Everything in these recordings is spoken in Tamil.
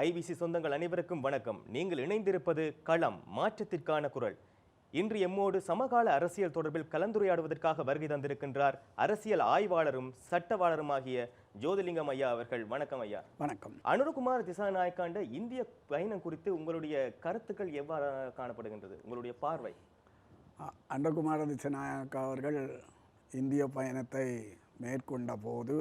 ஐபிசி சொந்தங்கள் அனைவருக்கும் வணக்கம். நீங்கள் இணைந்திருப்பது களம், மாற்றத்திற்கான குரல். இன்று எம்மோடு சமகால அரசியல் தொடர்பில் கலந்துரையாடுவதற்காக வருகை தந்திருக்கின்றார் அரசியல் ஆய்வாளரும் சட்டவாளருமாகிய ஜோதிலிங்கம் ஐயா அவர்கள். வணக்கம் ஐயா. வணக்கம். அனுரகுமார் திசாநாயக்காண்ட இந்திய பயணம் குறித்து உங்களுடைய கருத்துக்கள் எவ்வாறு காணப்படுகின்றது, உங்களுடைய பார்வை? அனுரகுமார திசாநாயக்கா அவர்கள் இந்திய பயணத்தை மேற்கொண்ட போது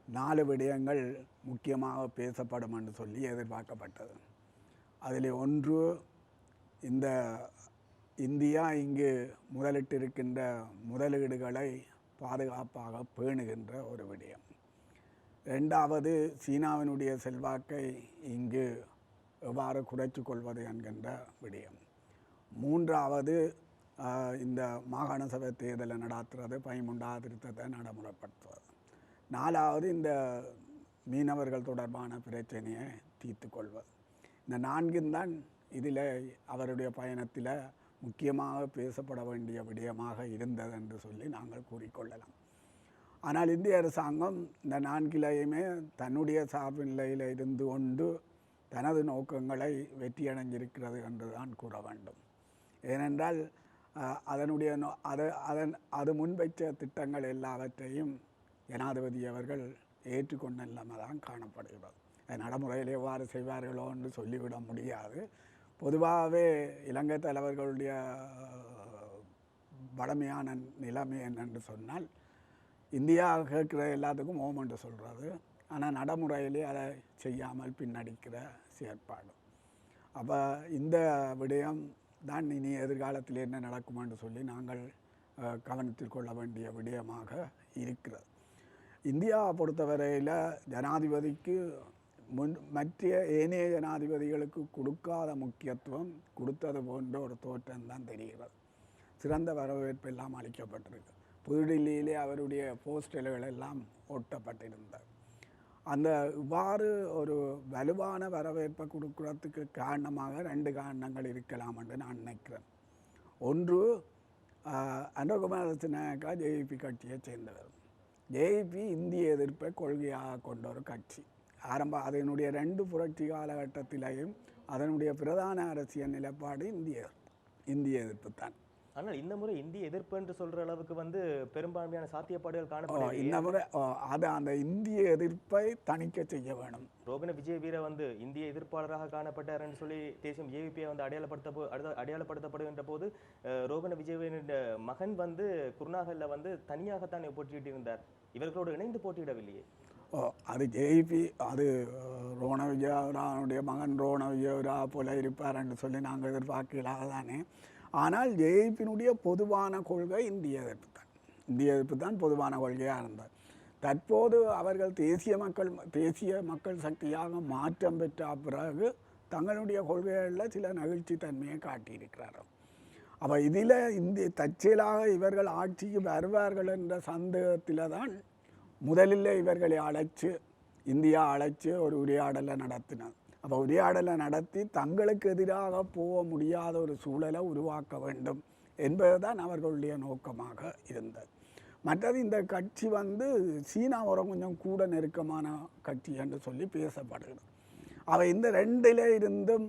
4 விடயங்கள் முக்கியமாக பேசப்படும் என்று சொல்லி எதிர்பார்க்கப்பட்டது. அதில் ஒன்று, இந்த இந்தியா இங்கு முதலிட்டிருக்கின்ற முதலீடுகளை பாதுகாப்பாக பேணுகின்ற ஒரு விடயம். 2வது, சீனாவினுடைய செல்வாக்கை இங்கு எவ்வாறு குறைச்சி கொள்வது என்கின்ற விடயம். 3வது, இந்த மாகாண சபை தேர்தலை நடாத்துறது, 13வது திருத்தத்தை நடைமுறைப்படுத்துவது. 4வது, இந்த மீனவர்கள் தொடர்பான பிரச்சனையை தீர்த்து கொள்வது. இந்த 4ம் தான் இதில் அவருடைய பயணத்தில் முக்கியமாக பேசப்பட வேண்டிய விடயமாக இருந்தது என்று சொல்லி நாங்கள் கூறிக்கொள்ளலாம். ஆனால் இந்திய அரசாங்கம் இந்த 4லையுமே தன்னுடைய சார்பு நிலையில் இருந்து கொண்டு தனது நோக்கங்களை வெற்றியடைஞ்சிருக்கிறது என்று தான் கூற வேண்டும். ஏனென்றால் அதனுடைய அது முன்வைத்த திட்டங்கள் எல்லாவற்றையும் ஜனாதிபதி அவர்கள் ஏற்றுக்கொண்ட நிலைமை தான் காணப்படுகிறது. நடைமுறையில் எவ்வாறு செய்வார்களோ என்று சொல்லிவிட முடியாது. பொதுவாகவே இலங்கை தலைவர்களுடைய வளமையான நிலைமை என்னென்று சொன்னால், இந்தியா கேட்குற எல்லாத்துக்கும் ஓம் என்று சொல்கிறது, ஆனால் நடைமுறையிலே அதை செய்யாமல் பின்னடிக்கிற செயற்பாடு. அப்போ இந்த விடயம் தான் இனி எதிர்காலத்தில் என்ன நடக்கும் என்று சொல்லி நாங்கள் கவனத்தில் கொள்ள வேண்டிய விடயமாக இருக்கிறது. இந்தியாவை பொறுத்தவரையில் ஜனாதிபதிக்கு மற்ற ஏனைய ஜனாதிபதிகளுக்கு கொடுக்காத முக்கியத்துவம் கொடுத்தது போன்ற ஒரு தோற்றம் தான் தெரிகிறது. சிறந்த வரவேற்பு எல்லாம் அளிக்கப்பட்டிருக்கு. புதுடில்லியிலே அவருடைய போஸ்டல்கள் எல்லாம் ஒட்டப்பட்டிருந்தது. அந்த இவ்வாறு ஒரு வலுவான வரவேற்பை கொடுக்குறதுக்கு காரணமாக 2 காரணங்கள் இருக்கலாம் என்று நான் நினைக்கிறேன். ஒன்று, அனுரகுமார திசாநாயக்கா ஜேவிபி கட்சியை சேர்ந்தவர். ஜேவிபி இந்திய எதிர்ப்பை கொள்கையாக கொண்ட ஒரு கட்சி. அதனுடைய 2 புரட்சி காலகட்டத்திலையும் அதனுடைய பிரதான அரசியல் நிலைப்பாடு இந்திய எதிர்ப்பு தான். ஆனால் இந்த முறை இந்திய எதிர்ப்பு என்று சொல்கிற அளவுக்கு பெரும்பான்மையான சாத்தியப்பாடுகள் காணப்படும். இந்த முறை அந்த இந்திய எதிர்ப்பை தணிக்க செய்ய வேணும். ரோகண விஜயவீர இந்திய எதிர்ப்பாளராக காணப்பட்டார் என்று சொல்லி தேசியம் ஜேவிபியை அடையாளப்படுத்தப்படுகின்ற போது ரோகண விஜயவீரின் மகன் குருநாகல்ல தனியாகத்தான் போட்டியிட்டு இருந்தார். இவர்களோடு இணைந்து போட்டியிடவில்லையே. அது ஜேபி, அது ரோண விஜயவராவுடைய மகன் ரோண விஜயவரா போல இருப்பார் என்று சொல்லி நாங்கள் எதிர்பார்க்கலாக தானே. ஆனால் ஜேபியினுடைய பொதுவான கொள்கை இந்திய எதிர்ப்பு தான் பொதுவான கொள்கையாக இருந்தது. தற்போது அவர்கள் தேசிய மக்கள் சக்தியாக மாற்றம் பெற்ற பிறகு தங்களுடைய கொள்கைகளில் சில நெகிழ்ச்சி தன்மையை காட்டியிருக்கிறார்கள். அப்போ இதில் தற்செயலாக இவர்கள் ஆட்சிக்கு வருவார்கள் என்ற சந்தேகத்தில் தான் முதலில் இவர்களை இந்தியா அழைச்சி ஒரு உரையாடலை நடத்தினார். அப்போ உரையாடலை நடத்தி தங்களுக்கு எதிராக போக முடியாத ஒரு சூழலை உருவாக்க வேண்டும் என்பதுதான் அவர்களுடைய நோக்கமாக இருந்தது. மற்றது, இந்த கட்சி சீனாவோட கொஞ்சம் கூட நெருக்கமான கட்சி என்று சொல்லி பேசப்படுகிறது. அவை இந்த 2ல் இருந்தும்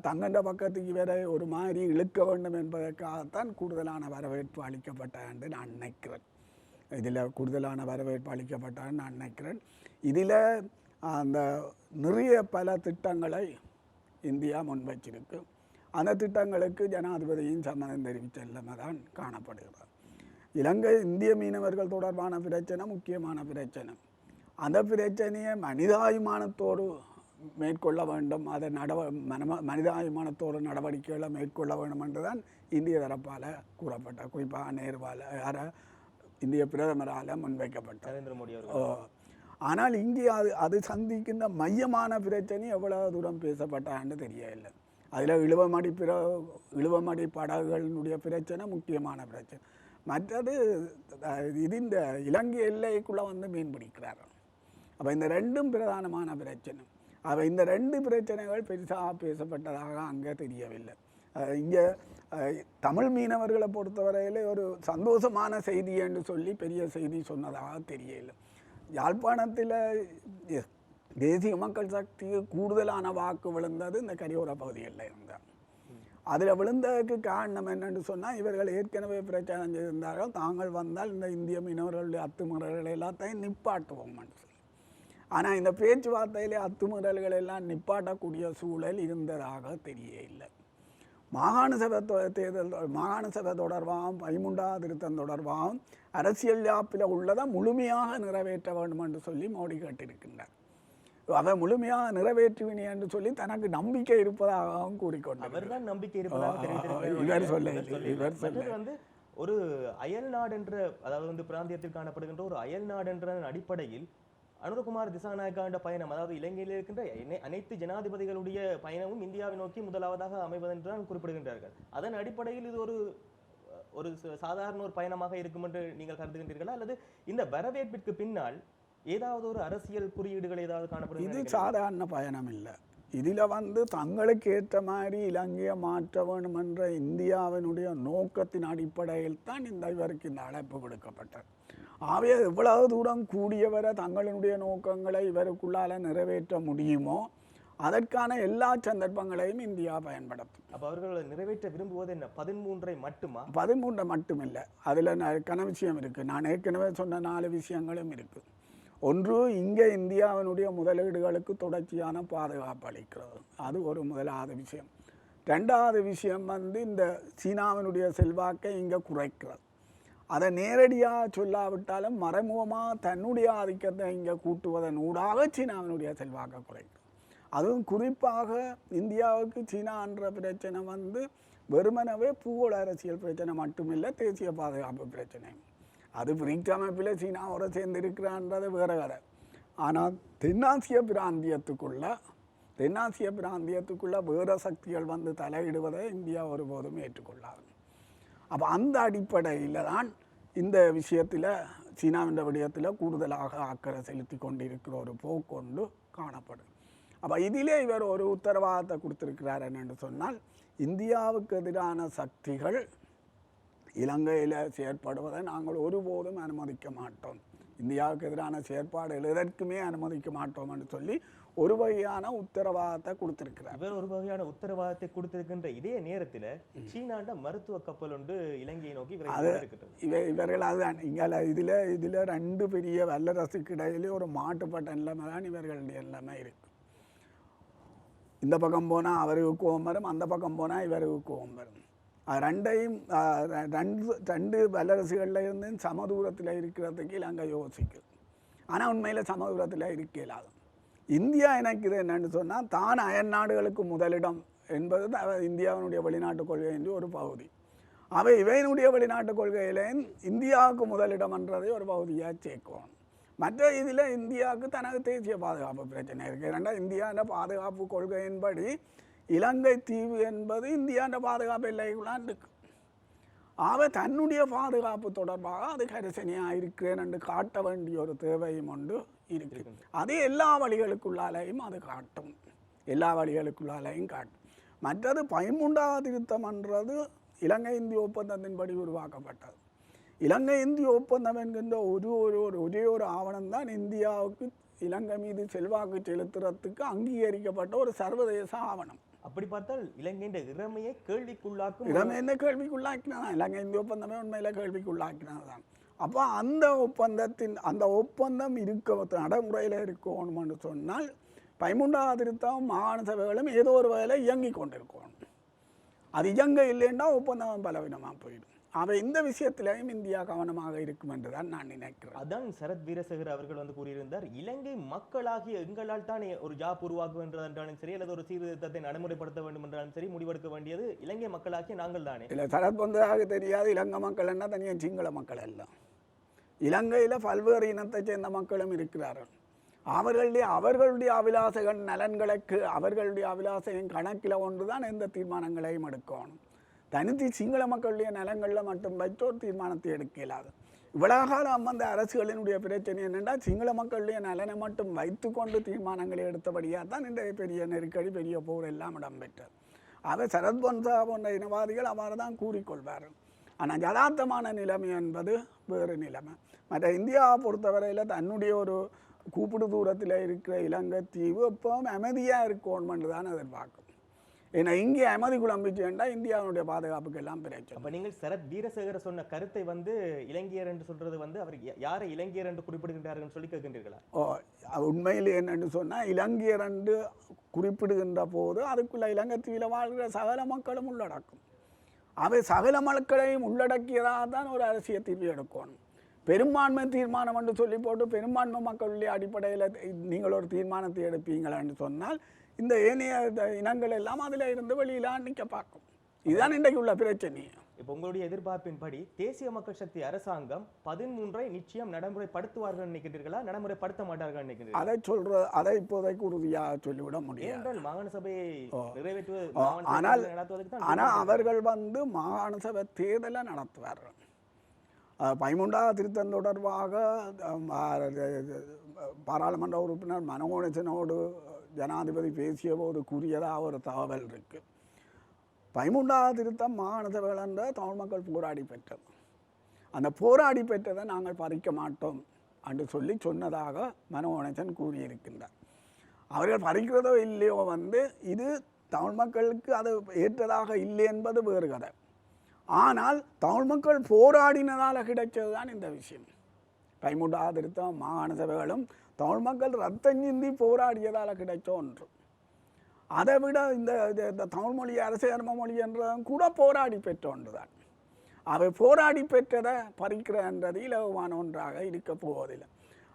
தங்கண்ட பக்கத்துக்கு வேற ஒரு மாதிரி இழுக்க வேண்டும் என்பதற்காகத்தான் கூடுதலான வரவேற்பு அளிக்கப்பட்ட என்று நான் நினைக்கிறேன். இதில் கூடுதலான வரவேற்பு அளிக்கப்பட்டான்னு நான் நினைக்கிறேன். இதில் அந்த நிறைய பல திட்டங்களை இந்தியா முன்வைச்சிருக்கு. அந்த திட்டங்களுக்கு ஜனாதிபதியின் சம்மதம் தெரிவித்த நிலைமை தான் காணப்படுகிறது. இந்திய மீனவர்கள் தொடர்பான பிரச்சனை முக்கியமான பிரச்சனை. அந்த பிரச்சனையை மனிதாபிமானத்தோடு மேற்கொள்ள வேண்டும். அதை மனிதாபிமானத்தோடு நடவடிக்கைகளை மேற்கொள்ள வேண்டும் என்றுதான் இந்திய தரப்பால் கூறப்பட்ட, குறிப்பாக நேருவால் இந்திய பிரதமரால் முன்வைக்கப்பட்ட நரேந்திர மோடி அவர்கள். ஆனால் இங்கே அது சந்திக்கின்ற மையமான பிரச்சனை எவ்வளவு தூரம் பேசப்பட்டான்னு தெரியவில்லை. அதில் இழுவமடி படகுகளினுடைய பிரச்சனை முக்கியமான பிரச்சனை. மற்றது, இந்த இலங்கை எல்லைக்குள்ளே மீன் பிடிக்கிறார்கள். அப்போ இந்த 2ம் பிரதானமான பிரச்சனை. அப்போ இந்த 2 பிரச்சனைகள் பெருசாக பேசப்பட்டதாக அங்கே தெரியவில்லை. இங்கே தமிழ் மீனவர்களை பொறுத்தவரையில் ஒரு சந்தோஷமான செய்தி என்று சொல்லி பெரிய செய்தி சொன்னதாக தெரியல. யாழ்ப்பாணத்தில் தேசிய மக்கள் சக்திக்கு கூடுதலான வாக்கு விழுந்தது இந்த கரையோர பகுதிகளில் இருந்தார். அதில் விழுந்ததுக்கு காரணம் என்னென்னு சொன்னால், இவர்கள் ஏற்கனவே பிரச்சாரம் செய்திருந்தார்கள், தாங்கள் வந்தால் இந்த இந்திய மீனவர்களுடைய அத்துமீறல்கள் எல்லாத்தையும் நிப்பாட்டுவோம் சொல்லி. ஆனால் இந்த பேச்சுவார்த்தையிலே அத்துமீறல்கள் எல்லாம் நிப்பாட்டக்கூடிய சூழல் இருந்ததாக தெரிய இல்லை. மாகாண சபை தேர்தல், மாகாண சபை தொடர்பாகவும் 13வது திருத்தம் தொடர்பாகவும் அரசியல் யாப்பில் உள்ளதை முழுமையாக நிறைவேற்ற வேண்டும் என்று சொல்லி மோடி கேட்டிருக்கின்றார். அதை முழுமையாக நிறைவேற்றுவினி என்று சொல்லி தனக்கு நம்பிக்கை இருப்பதாகவும் கூறிக்கொண்டார். அவர்தான் நம்பிக்கை இருப்பதாக இவர் சொல்ல வந்து ஒரு அயல் நாடு என்ற, அதாவது வந்து பிராந்தியத்தில் காணப்படுகின்ற ஒரு அயல் நாடு என்ற அடிப்படையில் அனுரகுமார் திசாநாயக்காண்ட பயணம், அதாவது இலங்கையில் இருக்கின்ற அனைத்து ஜனாதிபதிகளுடைய பயணமும் இந்தியாவை நோக்கி முதலாவதாக அமைவதென்றுதான் குறிப்பிடுகின்றார்கள். அதன் அடிப்படையில் இது ஒரு சாதாரண ஒரு பயணமாக இருக்கும் என்று நீங்கள் கருதுகின்றீர்களா, அல்லது இந்த வரவேற்பிற்கு பின்னால் ஏதாவது ஒரு அரசியல் குறியீடுகள் ஏதாவது காணப்படுகிறது? இது சாதாரண பயணம் இல்லை. இதில் வந்து தங்களுக்கு ஏற்ற மாதிரி இலங்கையை மாற்ற வேண்டும் என்ற இந்தியாவினுடைய நோக்கத்தின் அடிப்படையில் தான் இவருக்கு இந்த அழைப்பு விடுக்கப்பட்டது. ஆகவே எவ்வளவு தூரம் கூடியவரை தங்களுடைய நோக்கங்களை இவருக்குள்ளால் நிறைவேற்ற முடியுமோ அதற்கான எல்லா சந்தர்ப்பங்களையும் இந்தியா பயன்படுத்தும். அப்போ அவர்கள் நிறைவேற்ற விரும்புவது என்ன, 13 மட்டுமா? 13 மட்டும் இல்லை, அதில் கன விஷயம் இருக்குது. நான் ஏற்கனவே சொன்ன 4 விஷயங்களும் இருக்குது. ஒன்று, இங்கே இந்தியாவினுடைய முதலீடுகளுக்கு தொடர்ச்சியான பாதுகாப்பு அளிக்கிறது, அது ஒரு முதலாவது விஷயம். 2வது விஷயம் வந்து இந்த சீனாவினுடைய செல்வாக்கை இங்கே குறைக்கிறது. அதை நேரடியாக சொல்லாவிட்டாலும் மறைமுகமாக தன்னுடைய ஆதிக்கத்தை இங்கே கூட்டுவதன் ஊடாக சீனாவினுடைய செல்வாக்கை குறைக்கும். அதுவும் குறிப்பாக இந்தியாவுக்கு சீனா என்ற பிரச்சனை வந்து வெறுமனவே பூகோள அரசியல் பிரச்சனை மட்டுமில்லை, தேசிய பாதுகாப்பு பிரச்சனை. அது பிரிக்ஸ் அமைப்பில் சீனாவோட சேர்ந்து இருக்கிறான்றது வேறு கதை. ஆனால் தென்னாசிய பிராந்தியத்துக்குள்ள வேறு சக்திகள் வந்து தலையிடுவதை இந்தியா ஒருபோதும் ஏற்றுக்கொள்ளாது. அப்போ அந்த அடிப்படையில் தான் இந்த விஷயத்தில் சீனாவின் விடயத்தில் கூடுதலாக அக்கறை செலுத்தி கொண்டிருக்கிற ஒரு போக்கொண்டு காணப்படும். அப்போ இதிலே இவர் ஒரு உத்தரவாதத்தை கொடுத்திருக்கிறார் என்னென்று சொன்னால், இந்தியாவுக்கு எதிரான சக்திகள் இலங்கையில் செயற்படுவதை நாங்கள் ஒருபோதும் அனுமதிக்க மாட்டோம், இந்தியாவுக்கு எதிரான செயற்பாடுகள் எதற்குமே அனுமதிக்க மாட்டோம் என்று சொல்லி ஒரு வகையான உத்தரவாதத்தை கொடுத்திருக்கிறார். இவர் ஒரு வகையான உத்தரவாதத்தை கொடுத்திருக்கின்ற இதே நேரத்தில் சீனாண்ட மருத்துவ கப்பல் ஒன்று இலங்கையை நோக்கி இவர்கள் அதுதான் இங்கே இதில் 2 பெரிய வல்லரசுக்கு இடையிலே ஒரு மாட்டுப்பட்ட நிலைமை தான் இவர்களுடைய நிலைமை இருக்கு. இந்த பக்கம் போனால் அவருக்கு கோபம் வரும், அந்த பக்கம் போனால் இவருக்கு கோபம் வரும். ரெண்டையும் 2 வல்லரசுகளில் இருந்து சமதூரத்தில் இருக்கிறதுக்கு இலங்கை யோசிக்குது. ஆனால் உண்மையில் சமதூரத்தில் இருக்கலாது. இந்தியா எனக்கு இது என்னென்னு சொன்னால், தான் அயல் நாடுகளுக்கு முதலிடம் என்பது இந்தியாவினுடைய வெளிநாட்டு கொள்கையின் ஒரு பகுதி. அவை இவையினுடைய வெளிநாட்டு கொள்கையிலேயும் இந்தியாவுக்கு முதலிடம் என்றதை ஒரு பகுதியாக சேர்க்கணும். மற்ற இதில் இந்தியாவுக்கு தனக்கு தேசிய பாதுகாப்பு பிரச்சனை இருக்குது. ஏன்னா இந்தியாவோட பாதுகாப்பு கொள்கையின்படி இலங்கை தீவு என்பது இந்தியாவோட பாதுகாப்பு எல்லைக்குள்ளான் இருக்கு. தன்னுடைய பாதுகாப்பு தொடர்பாக அது கரிசனையாக இருக்கிறேன் என்று காட்ட வேண்டிய ஒரு தேவையும் உண்டு இருக்கு. அது எல்லா வழிகளுக்குள்ளாலையும் அது காட்டும், எல்லா வழிகளுக்குள்ளாலையும் காட்டும். மற்றது 13வது திருத்தம் என்றது இலங்கை இந்திய ஒப்பந்தத்தின்படி உருவாக்கப்பட்டது. இலங்கை இந்திய ஒப்பந்தம் என்கின்ற ஒரே ஒரு ஆவணம் தான் இந்தியாவுக்கு இலங்கை மீது செல்வாக்கு செலுத்துறதுக்கு அங்கீகரிக்கப்பட்ட ஒரு சர்வதேச ஆவணம். அப்படி பார்த்தால் இலங்கையின் இறமையை கேள்விக்குள்ளாக்கும், இறமையை கேள்விக்குள்ளாக்கினதான் இலங்கை இந்திய ஒப்பந்தமே உண்மையில் கேள்விக்குள்ளாக்கினதான். அப்போ அந்த ஒப்பந்தம் இருக்க நடைமுறையில் இருக்கணும்னு சொன்னால் 13வது திருத்தம் மாகாண சபைகளும் ஏதோ ஒரு வகையில் இயங்கி கொண்டிருக்கணும். அது இயங்க இல்லைன்னா ஒப்பந்தம் பலவீனமாக போயிடும். அவை இந்த விஷயத்திலையும் இந்தியா கவனமாக இருக்கும் என்றுதான் நான் நினைக்கிறேன். அதான் சரத் வீரசேகர் அவர்கள் வந்து கூறியிருந்தார், இலங்கை மக்களாகிய எங்களால் தான் ஒரு ஜாப் உருவாக்க வேண்டியதென்றாலும் சரி, அல்லது ஒரு சீர்திருத்தத்தை நடைமுறைப்படுத்த வேண்டும் என்றாலும் சரி, முடிவெடுக்க வேண்டியது இலங்கை மக்களாகிய நாங்கள் தானே. இல்லை, சரத் வந்ததாக தெரியாது. இலங்கை மக்கள் என்ன தனியாக சிங்கள மக்கள் எல்லாம் இலங்கையில் பல்வேறு இனத்தை சேர்ந்த மக்களும் இருக்கிறார்கள். அவர்களுடைய அபிலாசைகள் நலன்களுக்கு அவர்களுடைய அபிலாசையின் கணக்கில் ஒன்றுதான் எந்த தீர்மானங்களையும் எடுக்கணும். தனித்து சிங்கள மக்களுடைய நலன்களில் மட்டும் வைத்தோர் தீர்மானத்தை எடுக்க இயலாது. இவ்வளவு காலம் அந்த அரசுகளினுடைய பிரச்சனை என்னென்றால் சிங்கள மக்களுடைய நலனை மட்டும் வைத்து கொண்டு தீர்மானங்களை எடுத்தபடியாக தான் இந்த பெரிய நெருக்கடி, பெரிய போர் எல்லாம் இடம்பெற்றது. சரத் பொன்சா போன்ற இனவாதிகள் அவ்வாறு தான் கூறிக்கொள்வார்கள். ஆனால் யதார்த்தமான நிலைமை என்பது வேறு நிலைமை. மற்ற இந்தியாவை பொறுத்தவரையில் தன்னுடைய ஒரு கூப்பிடு தூரத்தில் இருக்கிற இலங்கை தீவு எப்பவும் அமைதியாக இருக்கணும்னு தான் எதிர்பார்க்கும். ஏன்னா இங்கே அமைதி குழம்பிச்சுன்னா இந்தியாவுடைய பாதுகாப்புக்கு எல்லாம் பிரச்சனை. அப்போ நீங்கள் சரத் வீரசேகர சொன்ன கருத்தை வந்து இலங்கையர் என்று சொல்றது வந்து அவர் யாரை இலங்கையர் என்று குறிப்பிடுகின்றார்கள் சொல்லி கேட்கின்றீர்களா? உண்மையில் என்னென்னு சொன்னால் இலங்கையர் என்று குறிப்பிடுகின்ற போது அதுக்குள்ள இலங்கை தீவில் வாழ்கிற சகல மக்களும் உள்ளடக்கும். அவை சகல மக்களையும் உள்ளடக்கியதாக தான் ஒரு அரசியல் தீர்வு எடுக்கணும். பெரும்பான்மை தீர்மானம் என்று சொல்லி போட்டு பெரும்பான்மை மக்களுடைய அடிப்படையில் நீங்கள் ஒரு தீர்மானத்தை எடுப்பீங்களான்னு சொன்னால் இந்த ஏனைய இனங்கள் எல்லாம் அதில் இருந்து வெளியில் நிற்க பார்க்கும். இதுதான் இன்றைக்கு உள்ள பிரச்சனை. இப்போ உங்களுடைய எதிர்பார்ப்பின்படி தேசிய மக்கள் சக்தி அரசாங்கம் 13ஐ நிச்சயம் நடைமுறைப்படுத்துவார்கள் நினைக்கிறீர்களா, நடைமுறைப்படுத்த மாட்டார்கள் நினைக்கிறீர்களா? அதை இப்போதைக்கு உறுதியாக சொல்லிவிட முடியாது. மாகாண சபையை நிறைவேற்றுவது, ஆனால் அவர்கள் வந்து மாகாண சபை தேர்தலை நடத்துவார்கள். 13வது திருத்தம் தொடர்பாக பாராளுமன்ற உறுப்பினர் மனோகரனோடு ஜனாதிபதி பேசிய போது கூறியதாக ஒரு தகவல் இருக்கு. 13வது திருத்தம் மாகாண சபைகள் என்ற தமிழ் மக்கள் போராடி பெற்றது. அந்த போராடி பெற்றதை நாங்கள் பறிக்க மாட்டோம் என்று சொல்லி சொன்னதாக மனோகரன் கூறியிருக்கின்றார். அவர்கள் பறிக்கிறதோ இல்லையோ வந்து இது தமிழ் மக்களுக்கு அது ஏற்றதாக இல்லை என்பது வேறு கதை. ஆனால் தமிழ் மக்கள் போராடினதால் கிடைச்சது தான் இந்த விஷயம். 13வது திருத்தம் மாகாண சபைகளும் தமிழ் மக்கள் ரத்தம் சிந்தி போராடியதால் கிடைச்ச ஒன்று. அதை விட இந்த தமிழ் மொழி அரசியல் மொழி என்றதும் கூட போராடி பெற்ற ஒன்று தான். அவை போராடி பெற்றதை பறிக்கிறன்றது இலகுவான ஒன்றாக இருக்க போவதில்லை.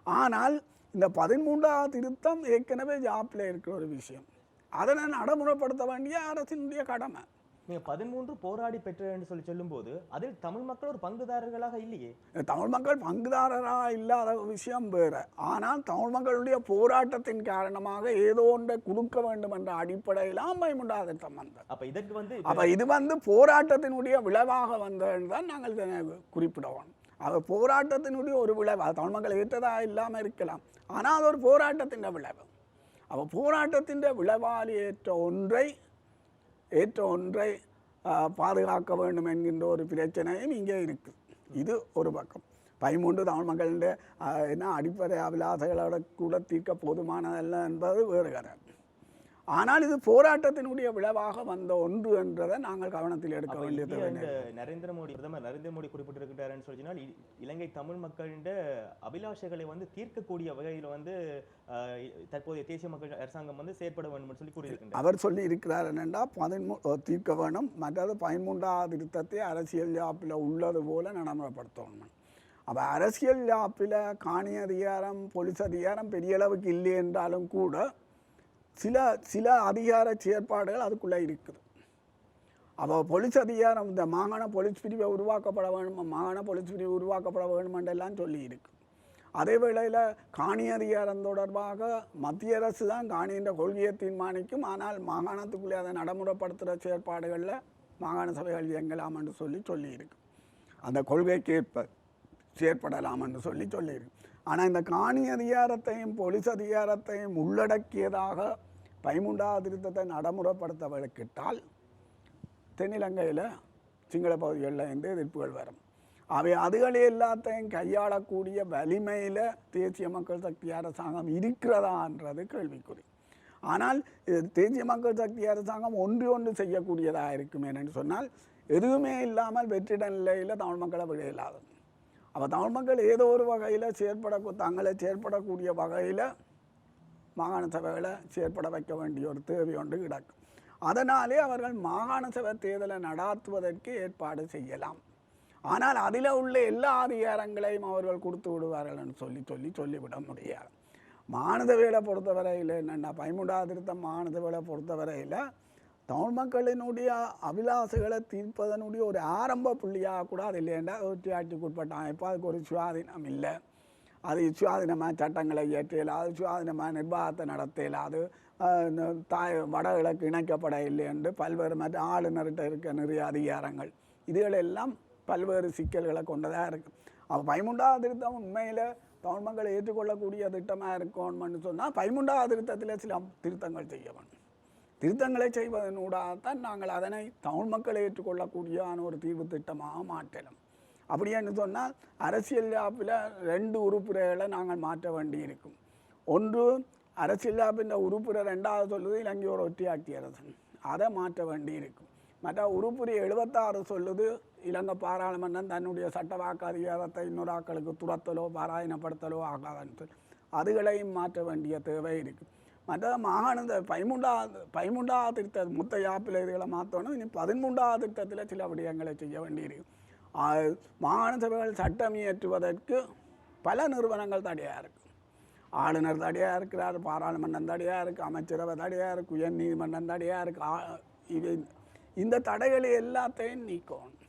ஆனால் இந்த 13வது திருத்தம் ஏற்கனவே ஜாப்பில் இருக்கிற ஒரு விஷயம். அதனை நடைமுறைப்படுத்த வேண்டிய அரசினுடைய கடமை. நீங்கள் 13 போராடி பெற்ற என்று சொல்லி சொல்லும்போது அதில் தமிழ் மக்கள் ஒரு பங்குதாரர்களாக இல்லையே. தமிழ் மக்கள் பங்குதாரராக இல்லாத விஷயம் வேறு. ஆனால் தமிழ் மக்களுடைய போராட்டத்தின் காரணமாக ஏதோ ஒன்றை கொடுக்க வேண்டும் என்ற அடிப்படையில் 13வது திருத்தம் வந்தது. அப்போ இது வந்து போராட்டத்தினுடைய விளைவாக வந்ததுன்னு தான் நாங்கள் குறிப்பிடுவோம். அவர் போராட்டத்தினுடைய ஒரு விளைவு. தமிழ் மக்கள் ஏற்றதாக இல்லாமல் இருக்கலாம், ஆனால் அது ஒரு போராட்டத்தின் விளைவு. அப்போ போராட்டத்தின் விளைவால் ஏற்ற ஒன்றை பாதுகாக்க வேண்டும் என்கின்ற ஒரு பிரச்சனையும் இங்கே இருக்குது. இது ஒரு பக்கம். 13 தமிழ் மக்களுடைய என்ன அடிப்படை அபிலாசைகளோட கூட தீர்க்க போதுமானதல்ல என்பது வேறு கதை. ஆனால் இது போராட்டத்தினுடைய விளைவாக வந்த ஒன்று என்றதை நாங்கள் கவனத்தில் எடுக்க வேண்டியது. பிரதமர் நரேந்திர மோடி குறிப்பிட்டிருக்கிறாருன்னு சொல்லினால் இலங்கை தமிழ் மக்களின் அபிலாஷைகளை வந்து தீர்க்கக்கூடிய வகையில் வந்து தற்போதைய தேசிய மக்கள் அரசாங்கம் வந்து செயற்பட வேண்டும் சொல்லி கூறியிருக்கின்றார். அவர் சொல்லி இருக்கிறார் என்னென்னா 13 தீர்க்க வேணும், மற்றது 13வது திருத்தத்தை அரசியல் யாப்பில் உள்ளது போல நடைமுறைப்படுத்தணும். அப்போ அரசியல் யாப்பில் காணி அதிகாரம் போலீஸ் அதிகாரம் பெரிய அளவுக்கு இல்லை என்றாலும் கூட சில அதிகார செயற்பாடுகள் அதுக்குள்ளே இருக்குது. அப்போ போலீஸ் அதிகாரம் இந்த மாகாண போலீஸ் பிரிவை உருவாக்கப்பட வேண்டும், மாகாண போலீஸ் பிரிவு உருவாக்கப்பட வேண்டுமென்றெல்லாம் சொல்லி இருக்கு. அதே வேளையில் காணி அதிகாரம் தொடர்பாக மத்திய அரசு தான் காணின்ற கொள்கையை தீர்மானிக்கும். ஆனால் மாகாணத்துக்குள்ளே அதை நடைமுறைப்படுத்துகிற செயற்பாடுகளில் மாகாண சபைகள் இயங்கலாம் என்று சொல்லியிருக்கு. அந்த கொள்கைக்கு ஏற்ப செயற்படலாம் என்று சொல்லியிருக்கு. ஆனால் இந்த காணி அதிகாரத்தையும் போலீஸ் அதிகாரத்தையும் உள்ளடக்கியதாக 13வது திருத்தத்தை நடைமுறைப்படுத்த வழக்கிட்டால் தென்னிலங்கையில் சிங்கள பகுதிகளில் இருந்து எதிர்ப்புகள் வரும். அவை அதுகளே எல்லாத்தையும் கையாளக்கூடிய வலிமையில் தேசிய மக்கள் சக்தி அரசாங்கம் இருக்கிறதான்றது கேள்விக்குறி. ஆனால் தேசிய மக்கள் சக்தி அரசாங்கம் ஒன்று செய்யக்கூடியதாக இருக்கும். என்னென்னு சொன்னால் எதுவுமே இல்லாமல் வெற்றிட நிலையில் தமிழ் மக்களை விட இல்லாது. அப்போ தமிழ் மக்கள் ஏதோ ஒரு வகையில் தங்களை செயற்படக்கூடிய வகையில் மாகாண சபைகளை செயற்பட வைக்க வேண்டிய ஒரு தேவை ஒன்று கிடக்கும். அதனாலே அவர்கள் மாகாண சபை தேர்தலை நடாத்துவதற்கு ஏற்பாடு செய்யலாம். ஆனால் அதில் உள்ள எல்லா அதிகாரங்களையும் அவர்கள் கொடுத்து விடுவார்கள் என்று சொல்லிவிட முடியாது. மாகாண சபைகளை பொறுத்தவரையில் என்னென்னா 13வது திருத்தம் மாகாண சபைகளை பொறுத்தவரையில் தமிழ் மக்களினுடைய அபிலாசைகளை தீர்ப்பதனுடைய ஒரு ஆரம்ப புள்ளியாக கூட அது இல்லைன்னா ஒற்றையாட்சிக்கு உட்பட்ட அமைப்பு. அதுக்கு ஒரு சுயாதீனம் இல்லை. அது சுயாதீனமாக சட்டங்களை இயற்ற இயலாது, சுயாதீனமாக நிர்வாகத்தை நடத்த இயலாது, வடகிழக்கு இணைக்கப்பட இல்லை என்று பல்வேறு மற்ற ஆளுநர்கிட்ட இருக்க நிறைய அதிகாரங்கள் இதுகளெல்லாம் பல்வேறு சிக்கல்களை கொண்டதாக இருக்குது. அப்போ 13வது திருத்தம் உண்மையில் தமிழ் மக்களை ஏற்றுக்கொள்ளக்கூடிய திட்டமாக இருக்கணும்னு சொன்னால் 13வது திருத்தத்தில் சில திருத்தங்கள் செய்ய வேண்டும். திருத்தங்களை செய்வதனூடாகத்தான் நாங்கள் அதனை தமிழ் மக்களை ஏற்றுக்கொள்ளக்கூடியான ஒரு தீர்வு திட்டமாக மாற்றலாம். அப்படின்னு சொன்னால் அரசியல் யாப்பில் 2 உறுப்புகளை நாங்கள் மாற்ற வேண்டி இருக்கும். ஒன்று அரசியலமைப்பின் உறுப்பினர் 2வது சொல்லுது இலங்கை ஒரு ஒற்றையாட்சி அரசு, அதை மாற்ற வேண்டி இருக்கும். மற்ற உறுப்புரி 76 சொல்லுது இலங்கை பாராளுமன்றம் தன்னுடைய சட்ட வாக்கு அதிகாரத்தை இன்னொரு ஆக்களுக்கு துரத்தலோ பாராயணப்படுத்தலோ ஆகாதுன்னு சொல்லி அதுகளையும் மாற்ற வேண்டிய தேவை இருக்குது. மற்ற மாகாண 13வது திருத்தம் முத்த யாப்பில் இதுகளை மாற்றணும். இனி 13வது திருத்தத்தில் சில விடயங்களை செய்ய வேண்டியிருக்கு. மாகாண சபைகள் சட்டம் இயற்றுவதற்கு பல நிறுவனங்கள் தடையாக இருக்குது. ஆளுநர் தடையாக இருக்கிறார், பாராளுமன்றம் தடையாக இருக்குது, அமைச்சரவை தடையாக இருக்குது, உயர் நீதிமன்றம் தடையாக இருக்குது. இந்த தடைகளை எல்லாத்தையும் நீக்கணும்.